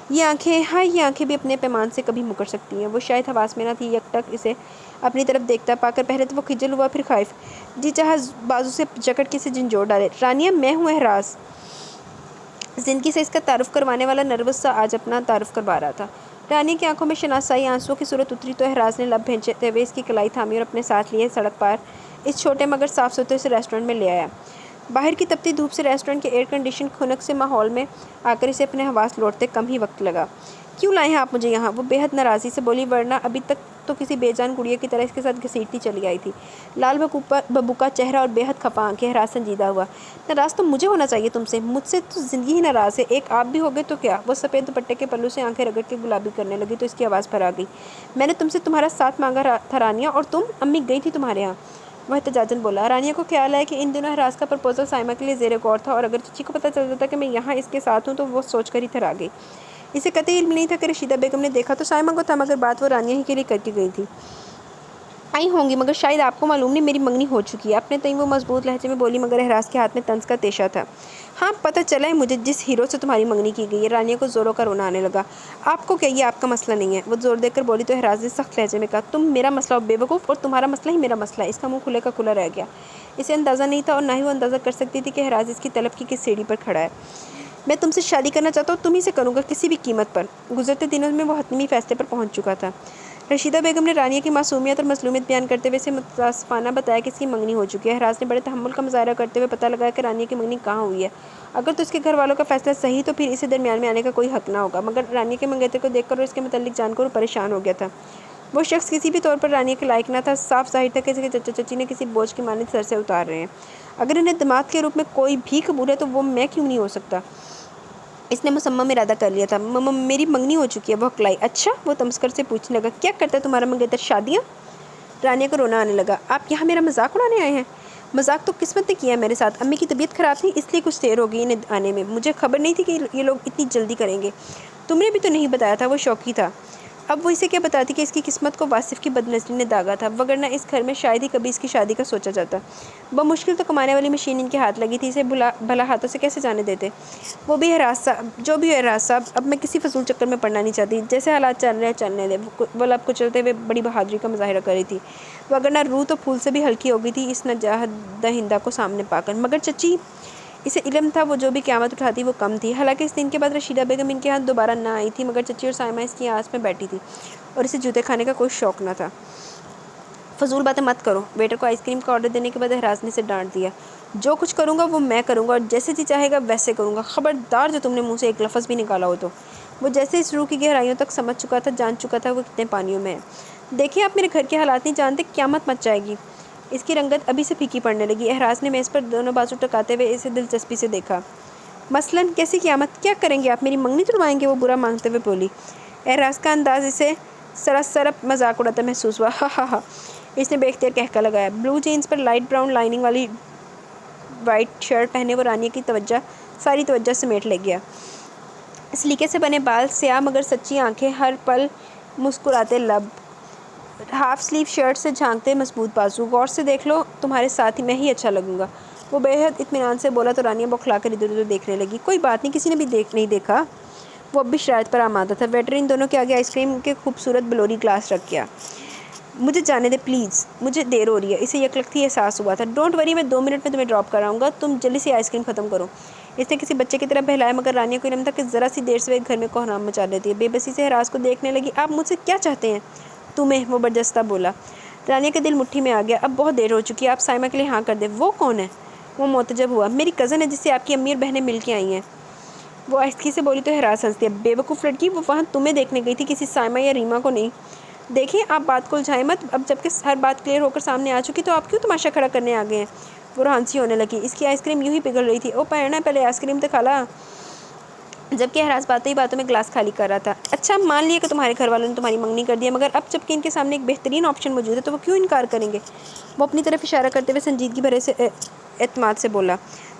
یہ آنکھیں، ہائے یہ آنکھیں بھی اپنے پیمان سے کبھی مکر سکتی ہیں۔ وہ شاید حواس میں نہ تھی، یک ٹک اسے اپنی طرف دیکھتا پا کر پہلے تو وہ خجل ہوا، پھر خائف، جی چاہا بازو سے جکڑ کے اسے جھنجھوڑ ڈالے۔ رانیہ، میں ہوں احراز۔ زندگی سے اس کا تعارف کروانے والا نروس سا آج اپنا تعارف کروا رہا تھا۔ رانیہ کی آنکھوں میں شناسائی آنسوؤں کی صورت اتری تو احراز نے لب بھینچتے ہوئے اس کی کلائی تھامی اور اپنے ساتھ لیے سڑک پار اس چھوٹے مگر صاف ستھرے سے ریسٹورنٹ میں لے آیا۔ باہر کی تپتی دھوپ سے ریسٹورنٹ کے ایئر کنڈیشن خنک سے ماحول میں آ کر اسے اپنے حواس لوٹتے کم ہی وقت لگا۔ کیوں لائے ہیں آپ مجھے یہاں؟ وہ بے حد ناراضی سے بولی، ورنہ ابھی تک تو کسی بے جان گڑیا کی طرح اس کے ساتھ گھسیٹتی چلی آئی تھی۔ لال ببوکا چہرہ اور بے حد خفا آنکھیں۔ احراز سنجیدہ ہوا۔ ناراض تو مجھے ہونا چاہیے تم سے، مجھ سے تو زندگی ہی ناراض ہے، ایک آپ بھی ہوگے تو کیا؟ وہ سفید دوپٹے کے پلو سے آنکھیں رگڑ کے گلابی کرنے لگی تو اس کی آواز پھر آ گئی۔ میں نے تم سے تمہارا ساتھ مانگا تھا رانیہ، اور تم؟ امی گئی تھی تمہارے ہاں، وہ احتجاجاً بولا۔ رانیہ کو خیال آیا کہ ان دنوں احراز کا پرپوزل سائمہ کے لیے زیر غور تھا، اور اگر چچی کو پتہ چل جاتا کہ میں یہاں اس کے ساتھ ہوں تو وہ سوچ کر ہی تھرا گئی۔ اسے قطعی علم نہیں تھا کہ رشیدہ بیگم نے دیکھا تو سائمہ کو تھا، مگر بات وہ رانیہ ہی کے لیے کر کے گئی تھی۔ آئی ہوں گی، مگر شاید آپ کو معلوم نہیں میری منگنی ہو چکی ہے، اپنے تئیں وہ مضبوط لہجے میں بولی، مگر احراز کے ہاتھ میں طنز کا تیشہ تھا۔ ہاں پتہ چلا ہے مجھے، جس ہیرو سے تمہاری منگنی کی گئی ہے۔ رانیہ کو زوروں کا رونا آنے لگا۔ آپ کو کیا یہ آپ کا مسئلہ نہیں ہے؟ وہ زور دے کر بولی تو احراز نے سخت لہجے میں کہا، تم میرا مسئلہ ہو بے وقوف، اور تمہارا مسئلہ ہی میرا مسئلہ ہے۔ اس کا منہ کھلے کا کھلا رہ گیا۔ اسے اندازہ نہیں تھا اور نہ ہی وہ اندازہ کر سکتی تھی کہ احراز اس کی طلب کی کس سیڑھی پر کھڑا ہے۔ میں تم سے شادی کرنا چاہتا ہوں، تم ہی سے کروں گا، کسی بھی قیمت پر۔ گزرتے دنوں میں وہ حتمی فیصلے پر پہنچ چکا تھا۔ رشیدہ بیگم نے رانیہ کی معصومیت اور مظلومیت بیان کرتے ہوئے اسے متاسفانہ بتایا کہ اس کی منگنی ہو چکی ہے۔ احراز نے بڑے تحمل کا مظاہرہ کرتے ہوئے پتہ لگایا کہ رانیہ کی منگنی کہاں ہوئی ہے۔ اگر تو اس کے گھر والوں کا فیصلہ صحیح تو پھر اسے درمیان میں آنے کا کوئی حق نہ ہوگا، مگر رانیہ کے منگیتر کو دیکھ کر اور اس کے متعلق جان کر وہ پریشان ہو گیا تھا۔ وہ شخص کسی بھی طور پر رانیہ کے لائق نہ تھا۔ صاف ظاہر تھا کہ اس کے چچا چچی نے کسی بوجھ کی مانند سر سے اتار رہے ہیں۔ اگر انہیں داماد کے روپ میں کوئی بھی قبول ہے تو وہ میں کیوں نہیں ہو سکتا؟ اس نے مصمم ارادہ کر لیا تھا۔ میری منگنی ہو چکی ہے، وہ ہکلائی۔ اچھا؟ وہ تمسکر سے پوچھنے لگا۔ کیا کرتا ہے تمہارا منگیتر؟ شادیاں؟ رانیہ کو رونا آنے لگا۔ آپ یہاں میرا مذاق اڑانے آئے ہیں؟ مذاق تو قسمت نے کیا ہے میرے ساتھ۔ امی کی طبیعت خراب تھی، اس لیے کچھ دیر ہو گئی انہیں آنے میں۔ مجھے خبر نہیں تھی کہ یہ لوگ اتنی جلدی کریں گے۔ تم نے بھی تو نہیں بتایا تھا۔ وہ شوقی تھا۔ اب وہ اسے کیا بتاتی کہ اس کی قسمت کو واصف کی بدنظری نے داغا تھا، وگرنہ اس گھر میں شاید ہی کبھی اس کی شادی کا سوچا جاتا۔ بمشکل تو کمانے والی مشین ان کے ہاتھ لگی تھی، اسے بھلا ہاتھوں سے کیسے جانے دیتے؟ وہ بھی جو بھی اعراز صاحب، اب میں کسی فضول چکر میں پڑنا نہیں چاہتی۔ جیسے حالات چل رہے ہیں چلنے دے۔ وہ لب کو چلتے ہوئے بڑی بہادری کا مظاہرہ کر رہی تھی، وگرنہ روح تو پھول سے بھی ہلکی ہو گئی تھی اس نجاحت دہندہ کو سامنے پا کر۔ مگر چچی، اسے علم تھا وہ جو بھی قیامت اٹھاتی وہ کم تھی۔ حالانکہ اس دن کے بعد رشیدہ بیگم ان کے ہاتھ دوبارہ نہ آئی تھی، مگر چچی اور سائمہ اس کی آس میں بیٹھی تھی اور اسے جوتے کھانے کا کوئی شوق نہ تھا۔ فضول باتیں مت کرو۔ ویٹر کو آئس کریم کا آرڈر دینے کے بعد احراز نے اسے ڈانٹ دیا۔ جو کچھ کروں گا وہ میں کروں گا اور جیسے جی چاہے گا ویسے کروں گا۔ خبردار جو تم نے منہ سے ایک لفظ بھی نکالا ہو تو۔ وہ جیسے اس روح کی گہرائیوں تک سمجھ چکا تھا، جان چکا تھا وہ کتنے پانیوں میں ہے۔ دیکھیں آپ میرے گھر کے حالات نہیں جانتے، قیامت مچ جائے گی۔ اس کی رنگت ابھی سے پھیکی پڑنے لگی۔ احراز نے میز پر دونوں بازو ٹکاتے ہوئے اسے دلچسپی سے دیکھا۔ مثلاً کیسی قیامت؟ کیا کریں گے آپ؟ میری منگنی تڑوائیں گے؟ وہ برا مانگتے ہوئے بولی۔ احراز کا انداز اسے سراسر مذاق اڑاتا محسوس ہوا۔ ہا ہا ہا، اس نے بے اختیار کہکا لگایا۔ بلو جینس پر لائٹ براؤن لائننگ والی وائٹ شرٹ پہنے وہ رانیہ کی ساری توجہ سمیٹ لے گیا۔ سلیقے سے بنے بال، سیاہ مگر سچی آنکھیں، ہر پل مسکراتے لب، ہاف سلیو شرٹ سے جھانکتے مضبوط بازو۔ غور سے دیکھ لو، تمہارے ساتھ میں ہی اچھا لگوں گا۔ وہ بے حد اطمینان سے بولا تو رانیہ بوکھلا کر ادھر ادھر دیکھنے لگی۔ کوئی بات نہیں، کسی نے بھی نہیں دیکھا۔ وہ اب بھی شرائط پر آمادہ تھا۔ ویٹر ان دونوں کے آگے آئس کریم کے خوبصورت بلوری گلاس رکھ گیا۔ مجھے جانے دے پلیز، مجھے دیر ہو رہی ہے۔ اسے یکلختی احساس ہوا تھا۔ ڈونٹ وری، میں 2 منٹ میں تمہیں ڈراپ کراؤں گا، تم جلدی سے آئس کریم ختم کرو۔ اس نے کسی بچے کی طرح بہلایا، مگر رانیہ کو علم تھا کہ ذرا سی دیر سے وہ ایک گھر میں کوہرام مچا لیتی ہے۔ بے بسی سے احراز کو دیکھنے لگی۔ آپ مجھ سے کیا چاہتے ہیں؟ تمہیں، وہ برجستہ بولا۔ رانیہ کا دل مٹھی میں آ گیا۔ اب بہت دیر ہو چکی ہے، آپ سائمہ کے لیے ہاں کر دیں۔ وہ کون ہے؟ وہ معتجب ہوا۔ میری کزن ہے جس سے آپ کی امی اور بہنیں مل کے آئی ہیں۔ وہ آہستگی سے بولی تو احراز ہنس دیا۔ بے وقوف لڑکی، وہ وہاں تمہیں دیکھنے گئی تھی، کسی سائمہ یا ریما کو نہیں۔ دیکھیں آپ بات کو الجھائیں مت، اب جب کہ ہر بات کلیئر ہو کر سامنے آ چکی تو آپ کیوں تماشا کھڑا کرنے آ گئے ہیں؟ وہ روحانسی ہونے لگی۔ اس کی آئس کریم یوں ہی پگھل رہی تھی۔ او پہنا، پہلے آئس کریم تو کھا لا۔ جبکہ احراز باتوں ہی باتوں میں گلاس خالی کر رہا تھا۔ اچھا مان لیا کہ تمہارے گھر والوں نے تمہاری منگنی کر دی ہے، مگر اب جب کہ ان کے سامنے ایک بہترین آپشن موجود ہے تو وہ کیوں انکار کریں گے؟ وہ اپنی طرف اشارہ کرتے ہوئے سنجیدگی بھرے سے اعتماد سے بولا۔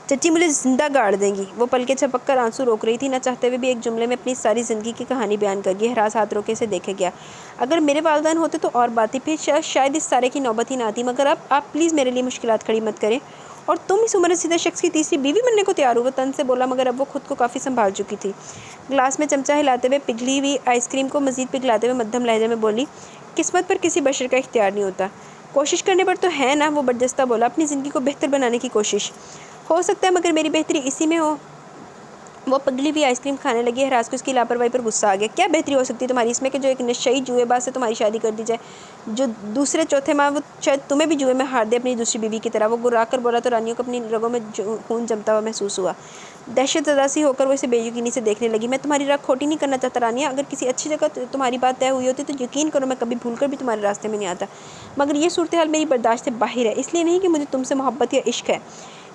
چچی مجھے زندہ گاڑ دیں گی۔ وہ پلکیں جھپک کر آنسو روک رہی تھی، نہ چاہتے ہوئے بھی ایک جملے میں اپنی ساری زندگی کی کہانی بیان کر گئی۔ احراز ہاتھ روکے سے دیکھے گیا۔ اگر میرے والدین ہوتے تو اور بات تھی، پھر شاید اس سارے کی نوبت ہی نہ آتی، مگر اب آپ پلیز میرے لیے مشکلات کھڑی مت کریں۔ اور تم اس عمر رسیدہ شخص کی تیسری بیوی بننے کو تیار ہو؟ وہ طنز سے بولا، مگر اب وہ خود کو کافی سنبھال چکی تھی۔ گلاس میں چمچہ ہلاتے ہوئے پگھلی ہوئی آئس کریم کو مزید پگھلاتے ہوئے مدھم لہجے میں بولی، قسمت پر کسی بشر کا اختیار نہیں ہوتا، کوشش کرنے پر تو ہے نا۔ وہ برجستہ بولا، اپنی زندگی کو بہتر بنانے کی کوشش ہو سکتا ہے، مگر میری بہتری اسی میں ہو۔ وہ پگھلی ہوئی آئس کریم کھانے لگی۔ احراز کو اس کی لاپرواہی پر غصہ آ گیا۔ کیا بہتری ہو سکتی ہے تمہاری اس میں کہ جو ایک نشئی جوئے باز سے تمہاری شادی کر دی جائے، جو دوسرے چوتھے ماہ وہ شاید تمہیں بھی جوئے میں ہار دے اپنی دوسری بیوی کی طرح؟ وہ گرا کر بولا تو رانیہ کو اپنی رگوں میں خون جمتا ہوا محسوس ہوا۔ دہشت زدہ سی ہو کر وہ اسے بے یقینی سے دیکھنے لگی۔ میں تمہاری رگ کھوٹی نہیں کرنا چاہتا رانیہ، اگر کسی اچھی جگہ تمہاری بات طے ہوئی ہوتی تو یقین کرو میں کبھی بھول کر بھی تمہارے راستے میں نہیں آتا، مگر یہ صورتحال میری برداشت سے باہر ہے۔ اس لیے نہیں کہ مجھے تم سے محبت یا عشق ہے،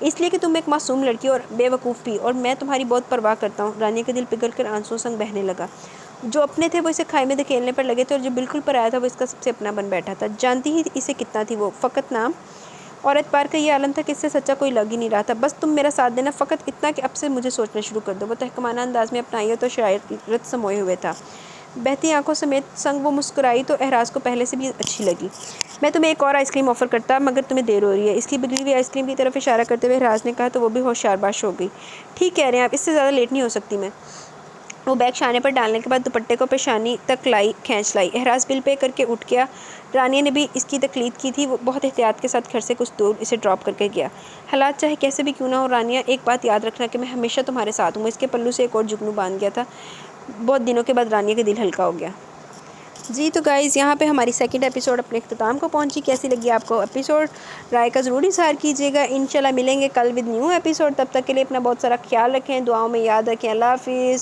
اس لیے کہ تم ایک معصوم لڑکی اور بے وقوف بھی، اور میں تمہاری بہت پرواہ کرتا ہوں۔ رانیہ کا دل پگھل کر آنسوؤں سنگ بہنے لگا۔ جو اپنے تھے وہ اسے کھائی میں دھکیلنے پر لگے تھے، اور جو بالکل پرایا تھا وہ اس کا سب سے اپنا بن بیٹھا تھا۔ جانتی ہی اسے کتنا تھی وہ، فقط نام اور اعتبار کا یہ عالم تھا کہ اس سے سچا کوئی لگ ہی نہیں رہا تھا۔ بس تم میرا ساتھ دینا، فقط اتنا کہ اب سے مجھے سوچنا شروع کر دو۔ وہ تحکمانہ انداز میں اپنائیت اور شرارت سموئے ہوئے تھا۔ بہتی آنکھوں سمیت سنگ وہ مسکرائی تو احراز کو پہلے سے بھی اچھی لگی۔ میں تمہیں ایک اور آئس کریم آفر کرتا، مگر تمہیں دیر ہو رہی ہے۔ اس کی پگھلی ہوئی آئس کریم کی طرف اشارہ کرتے ہوئے احراز نے کہا تو وہ بھی ہوشیار باش ہو گئی۔ ٹھیک کہہ رہے ہیں آپ، اس سے زیادہ لیٹ نہیں ہو سکتی میں۔ وہ بیگ شانے پر ڈالنے کے بعد دوپٹے کو پیشانی تک کھینچ لائی۔ احراز بل پے کر کے اٹھ گیا۔ رانیہ نے بھی اس کی تقلید کی تھی۔ وہ بہت احتیاط کے ساتھ گھر سے کچھ دور اسے ڈراپ کر کے گیا۔ حالات چاہے کیسے بھی کیوں نہ ہو رانیہ، ایک بات یاد رکھنا کہ میں ہمیشہ تمہارے ساتھ ہوں۔ اس کے پلو سے ایک اور جگنو باندھ گیا تھا۔ بہت دنوں کے بعد رانیہ کا دل ہلکا ہو گیا۔ جی تو گائز، یہاں پہ ہماری سیکنڈ ایپیسوڈ اپنے اختتام کو پہنچی۔ کیسی لگی آپ کو ایپیسوڈ؟ رائے کا ضرور اظہار کیجیے گا۔ انشاءاللہ ملیں گے کل ود نیو ایپیسوڈ۔ تب تک کے لیے اپنا بہت سارا خیال رکھیں، دعاؤں میں یاد رکھیں۔ اللہ حافظ۔